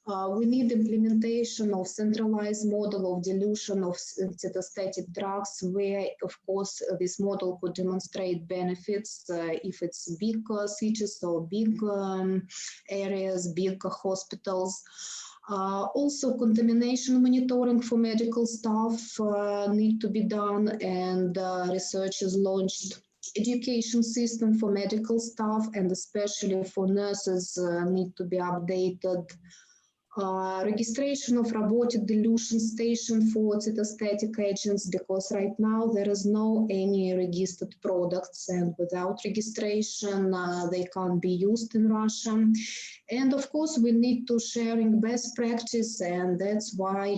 We need implementation of centralized model of dilution of cytostatic drugs, where, of course, this model could demonstrate benefits if it's big cities or big areas, big hospitals. Also, contamination monitoring for medical staff need to be done, and research is launched. Education system for medical staff and especially for nurses need to be updated. Registration of robotic dilution station for cytostatic agents, because right now there is no any registered products, and without registration they can't be used in Russia. And of course we need to sharing best practice, and that's why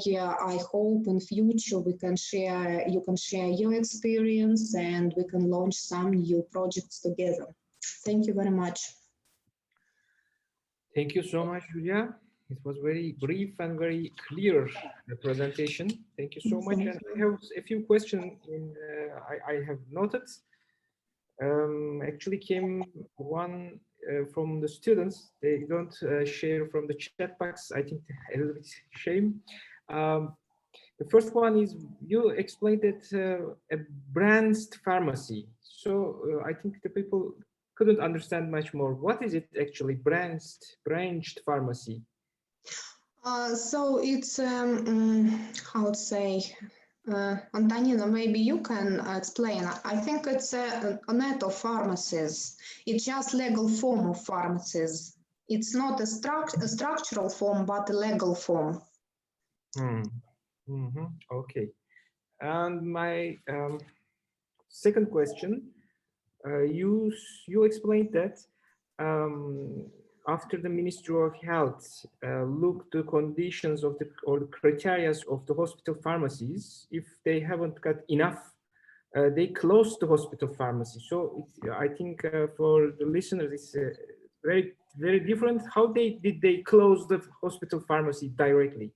I hope in future we can share, you can share your experience, and we can launch some new projects together. Thank you very much. Thank you so much, Julia. It was very brief and very clear presentation. Thank you so much. And I have a few questions I have noted. Actually came one from the students. They don't share from the chat box. I think a little bit shame. The first one is you explained that a branched pharmacy. So I think the people couldn't understand much more. What is it actually, branched pharmacy? So it's, how to say, Antonina, maybe you can explain. I think it's a net of pharmacies. It's just legal form of pharmacies. It's not a structural form, but a legal form. Okay. And my second question, you explained that after the Ministry of Health looked the conditions of the or the criteria of the hospital pharmacies, if they haven't got enough, they closed the hospital pharmacy. So I think for the listeners, it's very different. How did they close the hospital pharmacy directly?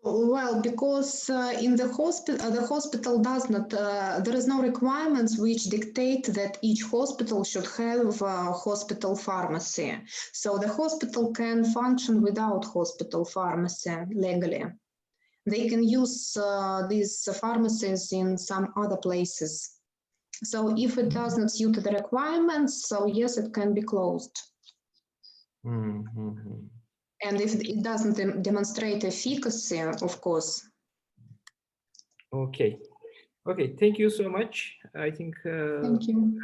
Well, because in the hospital does not, there is no requirements which dictate that each hospital should have a hospital pharmacy. So the hospital can function without hospital pharmacy legally. They can use these pharmacies in some other places. So if it does not suit the requirements, so yes, it can be closed. And if it doesn't demonstrate efficacy, of course. Okay. Thank you so much. I think. Thank you.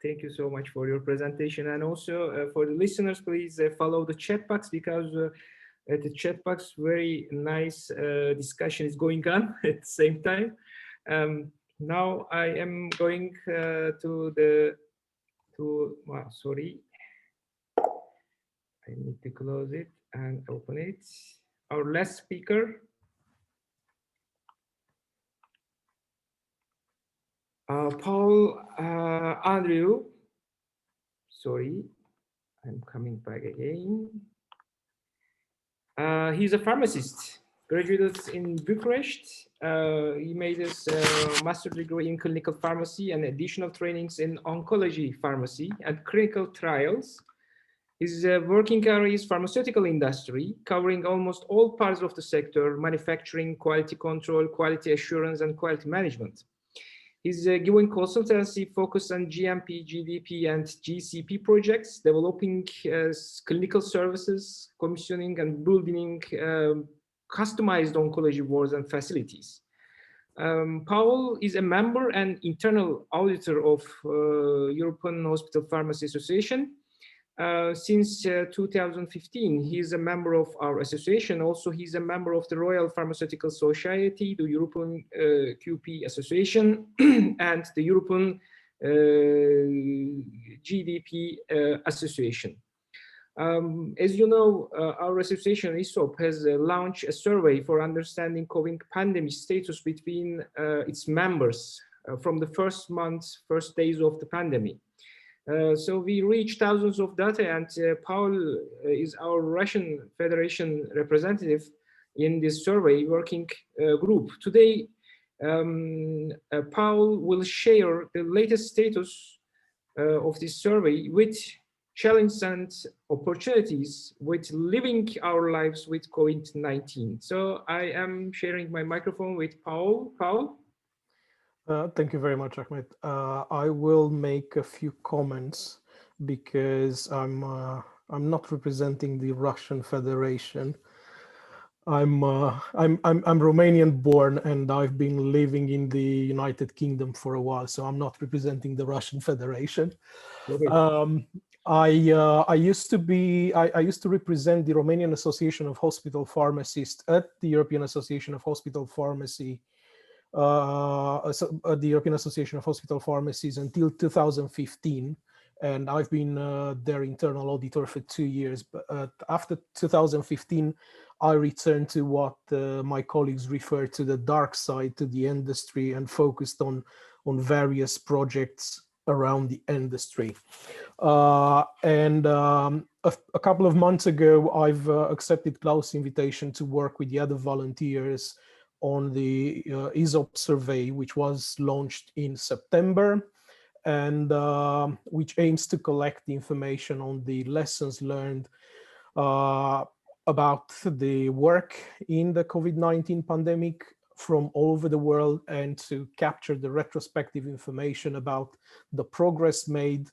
Thank you so much for your presentation, and also for the listeners, please follow the chat box, because at the chat box, very nice discussion is going on at the same time. Now I am going sorry. I need to close it and open it. Our last speaker, Paul Andrew. Sorry, I'm coming back again. He's a pharmacist, graduated in Bucharest. He made his master's degree in clinical pharmacy and additional trainings in oncology pharmacy and clinical trials. His working area is pharmaceutical industry, covering almost all parts of the sector: manufacturing, quality control, quality assurance, and quality management. He's given consultancy focused on GMP, GDP, and GCP projects, developing clinical services, commissioning and building customized oncology wards and facilities. Paul is a member and internal auditor of European Hospital Pharmacy Association. Since 2015, he is a member of our association. Also, he's a member of the Royal Pharmaceutical Society, the European QP Association, and the European GDP Association. As you know, our association ESOP has launched a survey for understanding COVID pandemic status between its members from the first days of the pandemic. So we reached thousands of data, and Paul is our Russian Federation representative in this survey working group. Today, Paul will share the latest status of this survey with challenges and opportunities with living our lives with COVID-19. So I am sharing my microphone with Paul. Paul? Thank you very much, Ahmed. I will make a few comments because I'm not representing the Russian Federation. I'm Romanian born, and I've been living in the United Kingdom for a while, so I'm not representing the Russian Federation. Okay. I used to represent the Romanian Association of Hospital Pharmacists at the European Association of Hospital Pharmacy. The European Association of Hospital Pharmacies until 2015, and I've been their internal auditor for 2 years. But after 2015, I returned to what my colleagues refer to the dark side, to the industry, and focused on various projects around the industry. A couple of months ago, I've accepted Klaus' invitation to work with the other volunteers on the ESOP survey, which was launched in September. and which aims to collect information on the lessons learned about the work in the COVID-19 pandemic from all over the world, and to capture the retrospective information about the progress made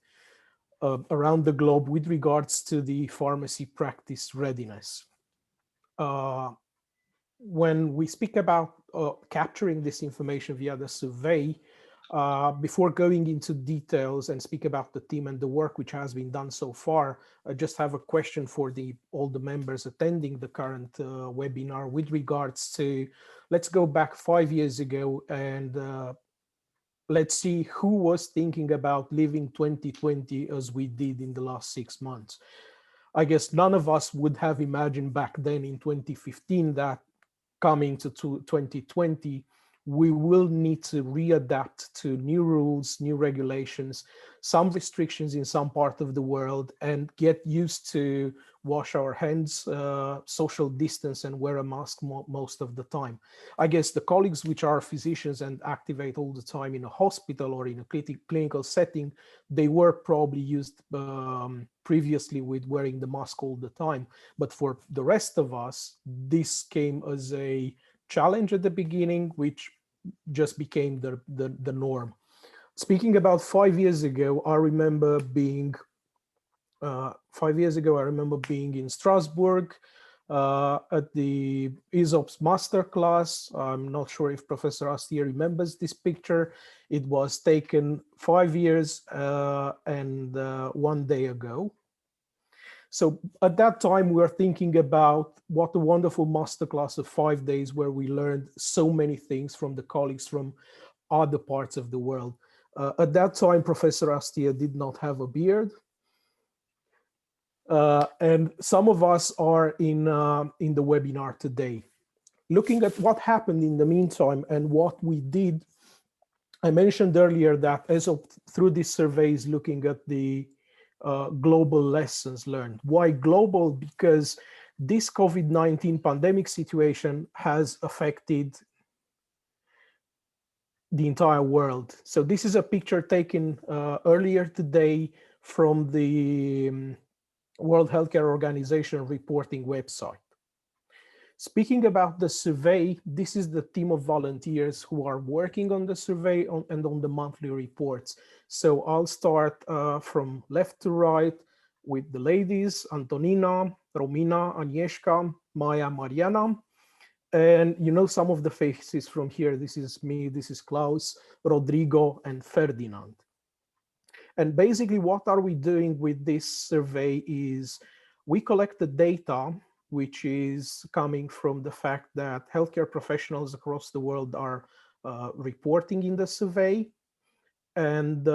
around the globe with regards to the pharmacy practice readiness. When we speak about capturing this information via the survey, before going into details and speak about the team and the work which has been done so far, I just have a question for all the members attending the current webinar with regards to, let's go back 5 years ago and let's see who was thinking about living 2020 as we did in the last 6 months. I guess none of us would have imagined back then in 2015 that coming to 2020, we will need to readapt to new rules, new regulations, some restrictions in some part of the world, and get used to wash our hands, social distance, and wear a mask most of the time. I guess the colleagues which are physicians and activate all the time in a hospital or in a clinical setting, they were probably used previously with wearing the mask all the time. But for the rest of us, this came as a challenge at the beginning, which just became the norm. Speaking about 5 years ago, I remember being 5 years ago, I remember being in Strasbourg at the ESOP's masterclass. I'm not sure if Professor Astier remembers this picture. It was taken 5 years and 1 day ago. So at that time, we were thinking about what a wonderful masterclass of 5 days where we learned so many things from the colleagues from other parts of the world. At that time, Professor Astier did not have a beard. And some of us are in the webinar today. Looking at what happened in the meantime and what we did, I mentioned earlier that ESOP, through this survey, is looking at the global lessons learned. Why global? Because this COVID-19 pandemic situation has affected the entire world. So this is a picture taken earlier today from the World Healthcare Organization reporting website. Speaking about the survey, this is the team of volunteers who are working on the survey and on the monthly reports. So I'll start from left to right with the ladies: Antonina, Romina, Agnieszka, Maya, Mariana. And you know some of the faces from here. This is me, this is Klaus, Rodrigo, and Ferdinand. And basically what are we doing with this survey is we collect the data which is coming from the fact that healthcare professionals across the world are reporting in the survey, and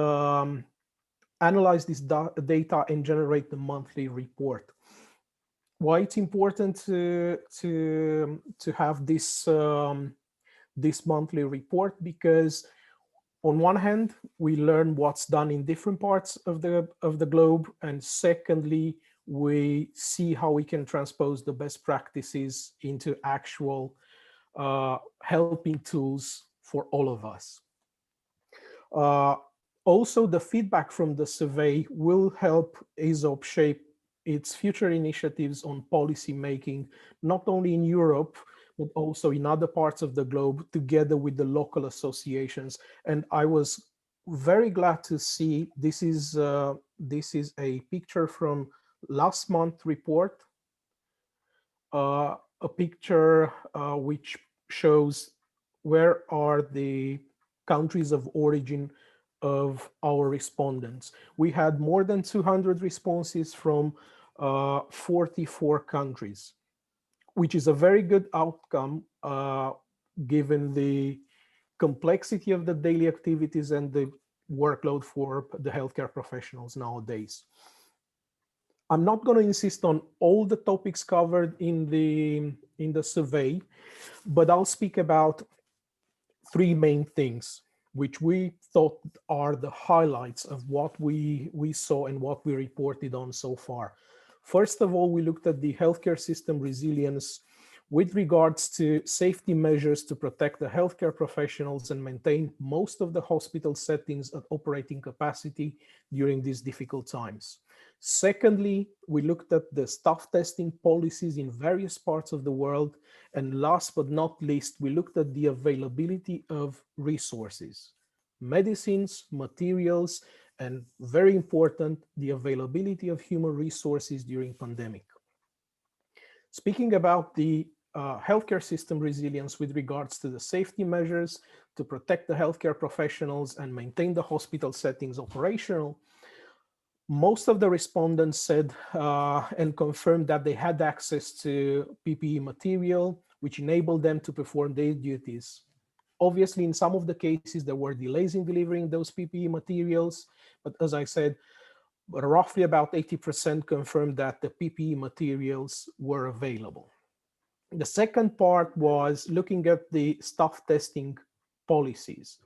analyze this data and generate the monthly report. Why it's important to have this this monthly report? Because on one hand, we learn what's done in different parts of the globe, and secondly, we see how we can transpose the best practices into actual helping tools for all of us. Also, the feedback from the survey will help ESOP shape its future initiatives on policy making, not only in Europe, but also in other parts of the globe, together with the local associations. And I was very glad to see this is a picture from last month's report, a picture which shows where are the countries of origin of our respondents. We had more than 200 responses from 44 countries, which is a very good outcome given the complexity of the daily activities and the workload for the healthcare professionals nowadays. I'm not going to insist on all the topics covered in the survey, but I'll speak about 3 main things which we thought are the highlights of what we saw and what we reported on so far. First of all, we looked at the healthcare system resilience with regards to safety measures to protect the healthcare professionals and maintain most of the hospital settings at operating capacity during these difficult times. Secondly, we looked at the staff testing policies in various parts of the world. And last but not least, we looked at the availability of resources, medicines, materials, and very important, the availability of human resources during pandemic. Speaking about the healthcare system resilience with regards to the safety measures to protect the healthcare professionals and maintain the hospital settings operational, most of the respondents said and confirmed that they had access to PPE material, which enabled them to perform their duties. Obviously, in some of the cases, there were delays in delivering those PPE materials, but as I said, roughly about 80% confirmed that the PPE materials were available. The second part was looking at the staff testing policies.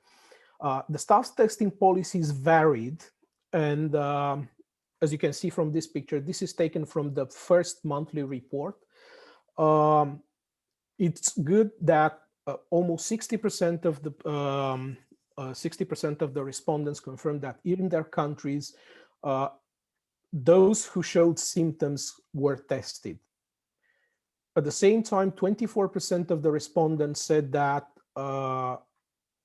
The staff testing policies varied, and as you can see from this picture, this is taken from the first monthly report. It's good that almost 60% of the 60% of the respondents confirmed that in their countries, those who showed symptoms were tested. At the same time, 24% of the respondents said that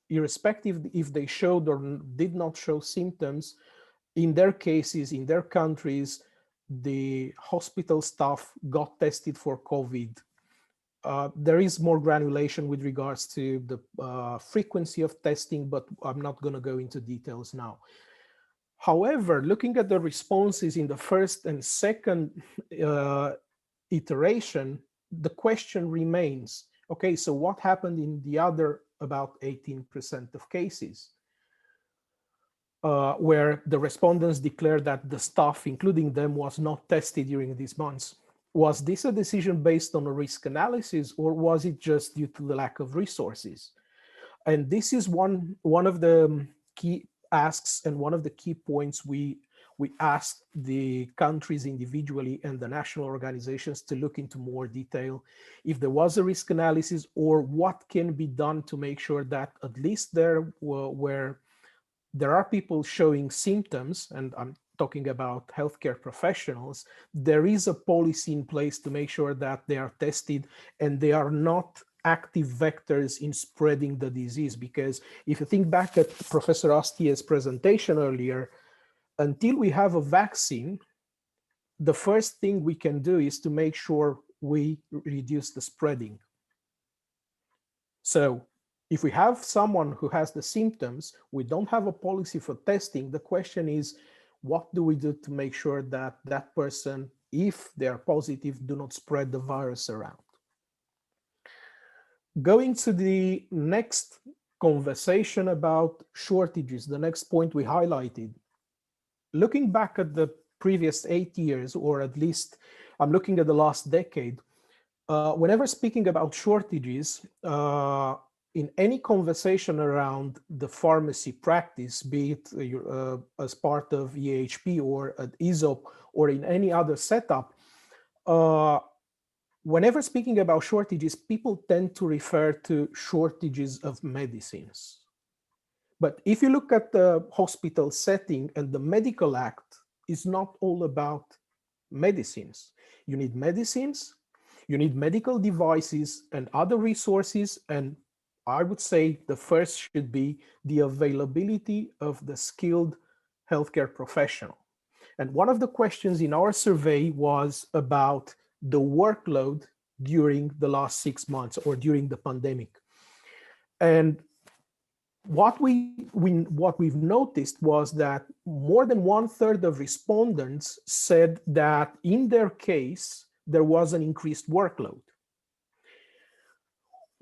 irrespective if they showed or did not show symptoms, in their cases, in their countries, the hospital staff got tested for COVID. There is more granulation with regards to the frequency of testing, but I'm not going to go into details now. However, looking at the responses in the first and second iteration, the question remains, okay, so what happened in the other about 18% of cases where the respondents declared that the staff, including them, was not tested during these months? Was this a decision based on a risk analysis, or was it just due to the lack of resources? And this is one of the key asks and one of the key points we asked the countries individually and the national organizations to look into more detail, if there was a risk analysis or what can be done to make sure that at least there where there are people showing symptoms, and I'm talking about healthcare professionals, there is a policy in place to make sure that they are tested and they are not active vectors in spreading the disease. Because if you think back at Professor Astier's presentation earlier, until we have a vaccine, the first thing we can do is to make sure we reduce the spreading. So if we have someone who has the symptoms, we don't have a policy for testing, the question is, what do we do to make sure that that person, if they are positive, do not spread the virus around? Going to the next conversation about shortages, the next point we highlighted. Looking back at the previous 8 years, or at least I'm looking at the last decade, whenever speaking about shortages, in any conversation around the pharmacy practice, be it as part of EHP or at ESOP or in any other setup, whenever speaking about shortages, people tend to refer to shortages of medicines. But if you look at the hospital setting, and the Medical Act is not all about medicines. You need medicines, you need medical devices and other resources, and I would say the first should be the availability of the skilled healthcare professional. And one of the questions in our survey was about the workload during the last 6 months or during the pandemic. And what we've noticed was that more than 1/3 of respondents said that in their case, there was an increased workload.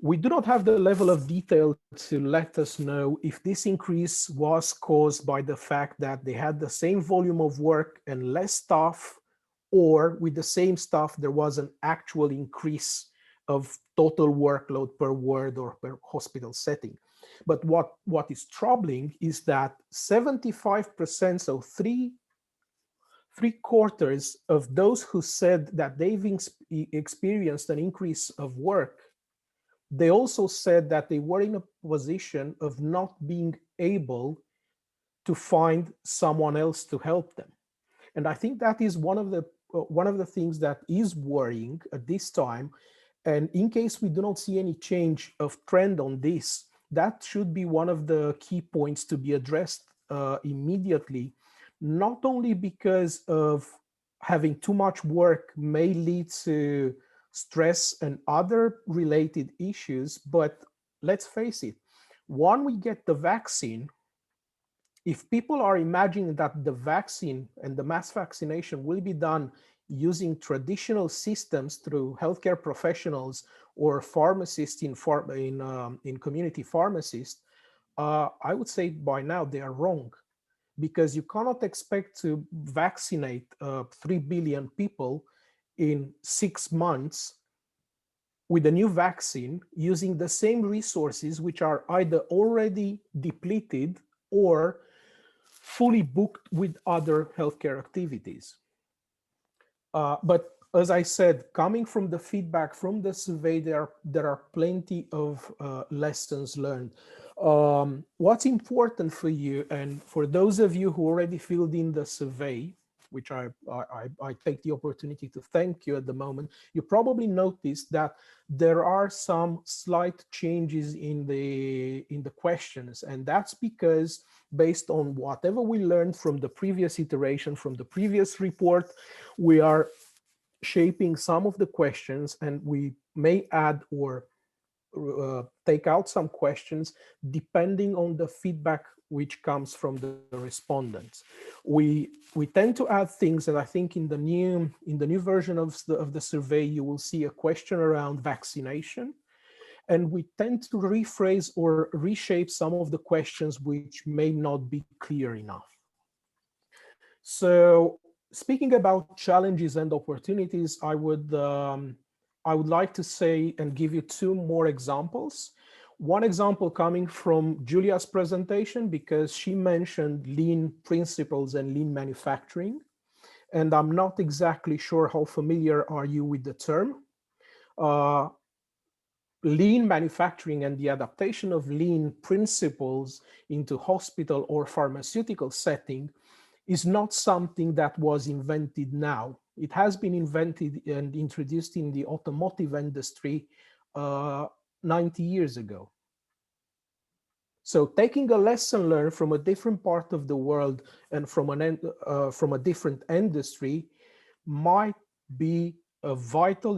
We do not have the level of detail to let us know if this increase was caused by the fact that they had the same volume of work and less staff, or with the same staff, there was an actual increase of total workload per ward or per hospital setting. But what is troubling is that 75%, so 3/4 of those who said that they've experienced an increase of work, they also said that they were in a position of not being able to find someone else to help them. And I think that is one of the things that is worrying at this time. And in case we do not see any change of trend on this, that should be one of the key points to be addressed immediately, not only because of having too much work may lead to stress and other related issues, but let's face it, when we get the vaccine, if people are imagining that the vaccine and the mass vaccination will be done using traditional systems through healthcare professionals or pharmacists in community pharmacists, I would say by now they are wrong, because you cannot expect to vaccinate 3 billion people in 6 months with a new vaccine using the same resources which are either already depleted or fully booked with other healthcare activities. But as I said, coming from the feedback from the survey, there are plenty of lessons learned. What's important for you, and for those of you who already filled in the survey, which I take the opportunity to thank you at the moment, you probably noticed that there are some slight changes in the questions, and that's because based on whatever we learned from the previous iteration, from the previous report, we are shaping some of the questions, and we may add or take out some questions depending on the feedback which comes from the respondents. We tend to add things, and I think in the new version of the survey you will see a question around vaccination, and we tend to rephrase or reshape some of the questions which may not be clear enough. So speaking about challenges and opportunities, I would like to say and give you 2 more examples. One example coming from Julia's presentation, because she mentioned lean principles and lean manufacturing. And I'm not exactly sure how familiar are you with the term. Lean manufacturing and the adaptation of lean principles into hospital or pharmaceutical setting is not something that was invented now. It has been invented and introduced in the automotive industry 90 years ago. So taking a lesson learned from a different part of the world and from a different industry might be a vital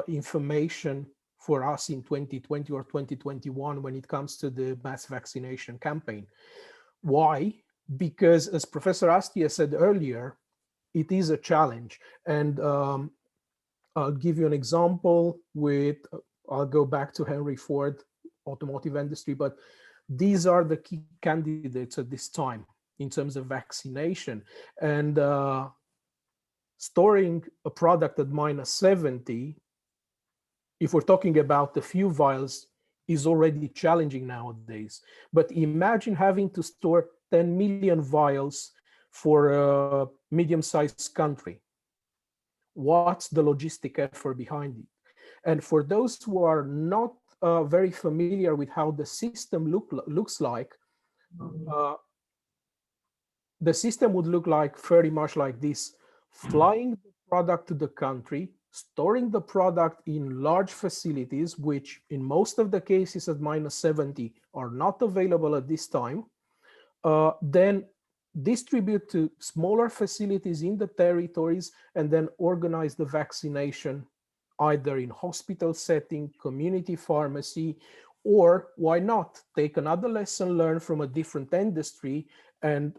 information for us in 2020 or 2021 when it comes to the mass vaccination campaign. Why? Because as Professor Astia said earlier, it is a challenge. And I'll give you an example with, I'll go back to Henry Ford, automotive industry, but these are the key candidates at this time in terms of vaccination. And storing a product at -70, if we're talking about a few vials, is already challenging nowadays. But imagine having to store 10 million vials for a medium-sized country. What's the logistic effort behind it? And for those who are not very familiar with how the system looks like, the system would look like very much like this: flying the product to the country, storing the product in large facilities, which in most of the cases at -70 are not available at this time, then distribute to smaller facilities in the territories, and then organize the vaccination either in hospital setting, community pharmacy, or why not take another lesson learned from a different industry. And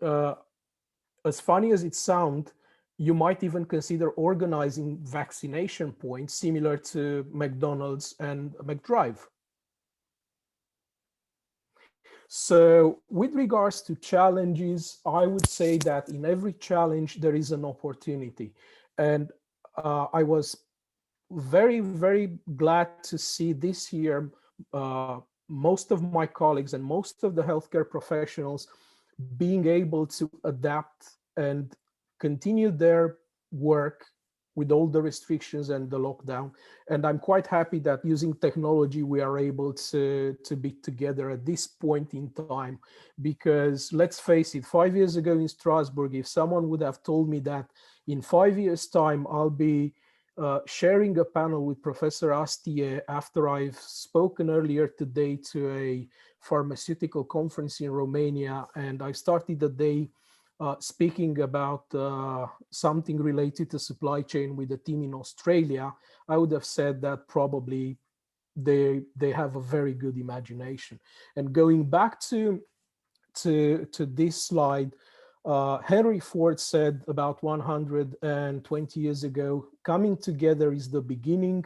as funny as it sounds, you might even consider organizing vaccination points similar to McDonald's and McDrive. So with regards to challenges, I would say that in every challenge, there is an opportunity. And I was very, very glad to see this year, most of my colleagues and most of the healthcare professionals being able to adapt and continue their work with all the restrictions and the lockdown. And I'm quite happy that using technology, we are able to be together at this point in time, because let's face it, 5 years ago in Strasbourg, if someone would have told me that in 5 years' time, I'll be sharing a panel with Professor Astier after I've spoken earlier today to a pharmaceutical conference in Romania, and I started the day speaking about something related to supply chain with a team in Australia, I would have said that probably they have a very good imagination. And going back to this slide, Henry Ford said about 120 years ago, coming together is the beginning,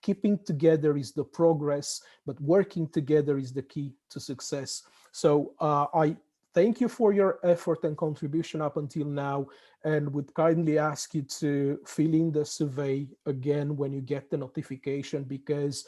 keeping together is the progress, but working together is the key to success. So I thank you for your effort and contribution up until now, and would kindly ask you to fill in the survey again when you get the notification, because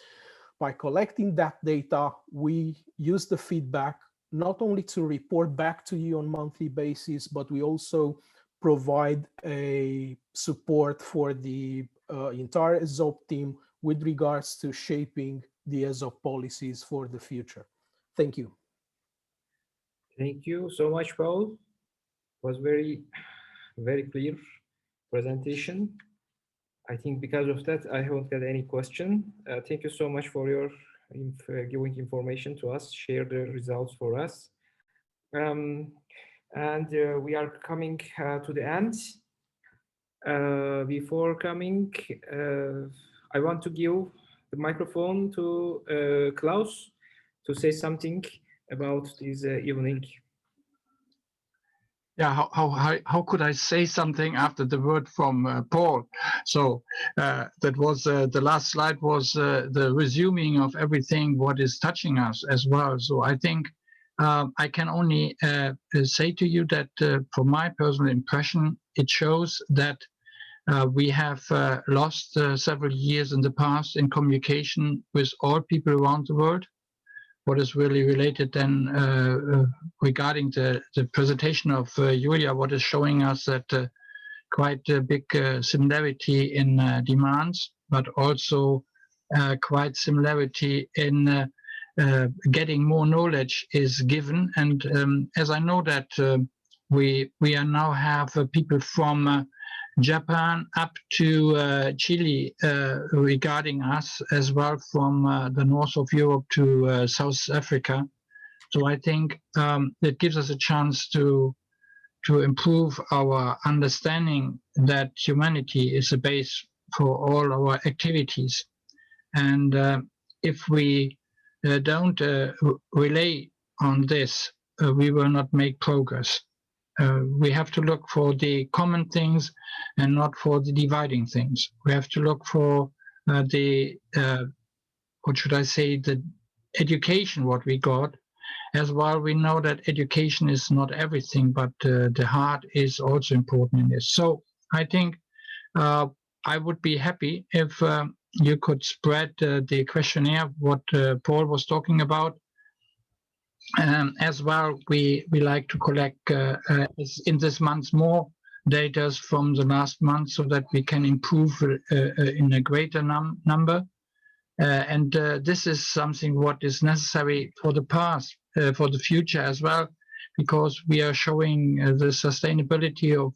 by collecting that data, we use the feedback not only to report back to you on a monthly basis, but we also provide a support for the entire ESOP team with regards to shaping the ESOP policies for the future. Thank you. Thank you so much, Paul. It was very clear presentation. I think because of that, I haven't got any question. Thank you so much for your giving information to us, share the results for us. And we are coming to the end. Before coming, I want to give the microphone to Klaus to say something about this evening. Yeah, how could I say something after the word from Paul? So that was the last slide was the resuming of everything what is touching us as well. So I think I can only say to you that from my personal impression, it shows that we have lost several years in the past in communication with all people around the world. What is really related then regarding the presentation of Julia, what is showing us that quite a big similarity in demands, but also quite similarity in getting more knowledge is given. And as I know that we are now have people from Japan up to Chile regarding us, as well from the north of Europe to South Africa. So I think it gives us a chance to improve our understanding that humanity is a base for all our activities. And if we don't rely on this, we will not make progress. We have to look for the common things and not for the dividing things. We have to look for the, what should I say, the education what we got. As well, we know that education is not everything, but the heart is also important in this. So I think I would be happy if you could spread the questionnaire, what Paul was talking about. As well, we like to collect in this month more data from the last month so that we can improve in a greater number. And this is something what is necessary for the past, for the future as well, because we are showing the sustainability of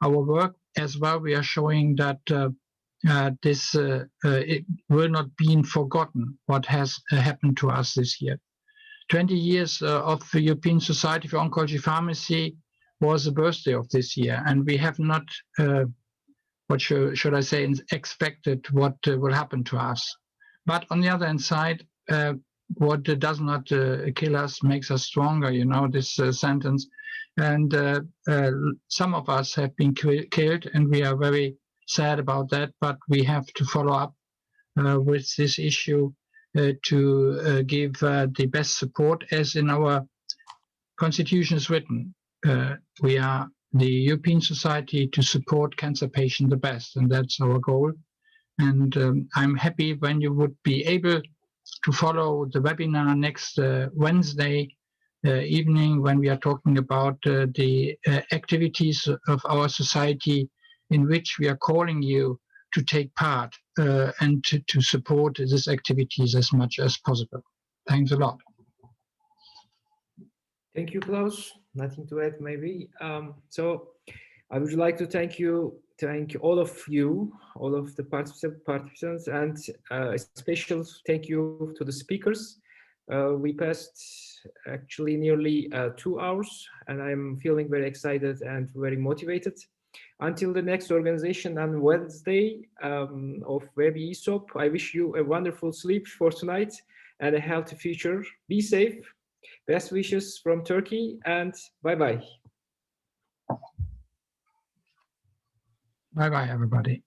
our work. As well, we are showing that this it will not be forgotten what has happened to us this year. 20 years of the European Society for Oncology Pharmacy was the birthday of this year, and we have not, what should I say, expected what will happen to us. But on the other hand side, what does not kill us makes us stronger, you know, this sentence. And some of us have been killed, and we are very sad about that, but we have to follow up with this issue to give the best support, as in our constitution is written. We are the European Society to support cancer patients the best, and that's our goal. And I'm happy when you would be able to follow the webinar next Wednesday evening when we are talking about the activities of our society in which we are calling you to take part and to support these activities as much as possible. Thanks a lot. Thank you, Klaus. Nothing to add, maybe. So I would like to thank all of you, all of the participants, and a special thank you to the speakers. We passed actually nearly 2 hours, and I'm feeling very excited and very motivated. Until the next organization on Wednesday of webiESOP, I wish you a wonderful sleep for tonight and a healthy future. Be safe. Best wishes from Turkey, and bye-bye. Bye-bye, everybody.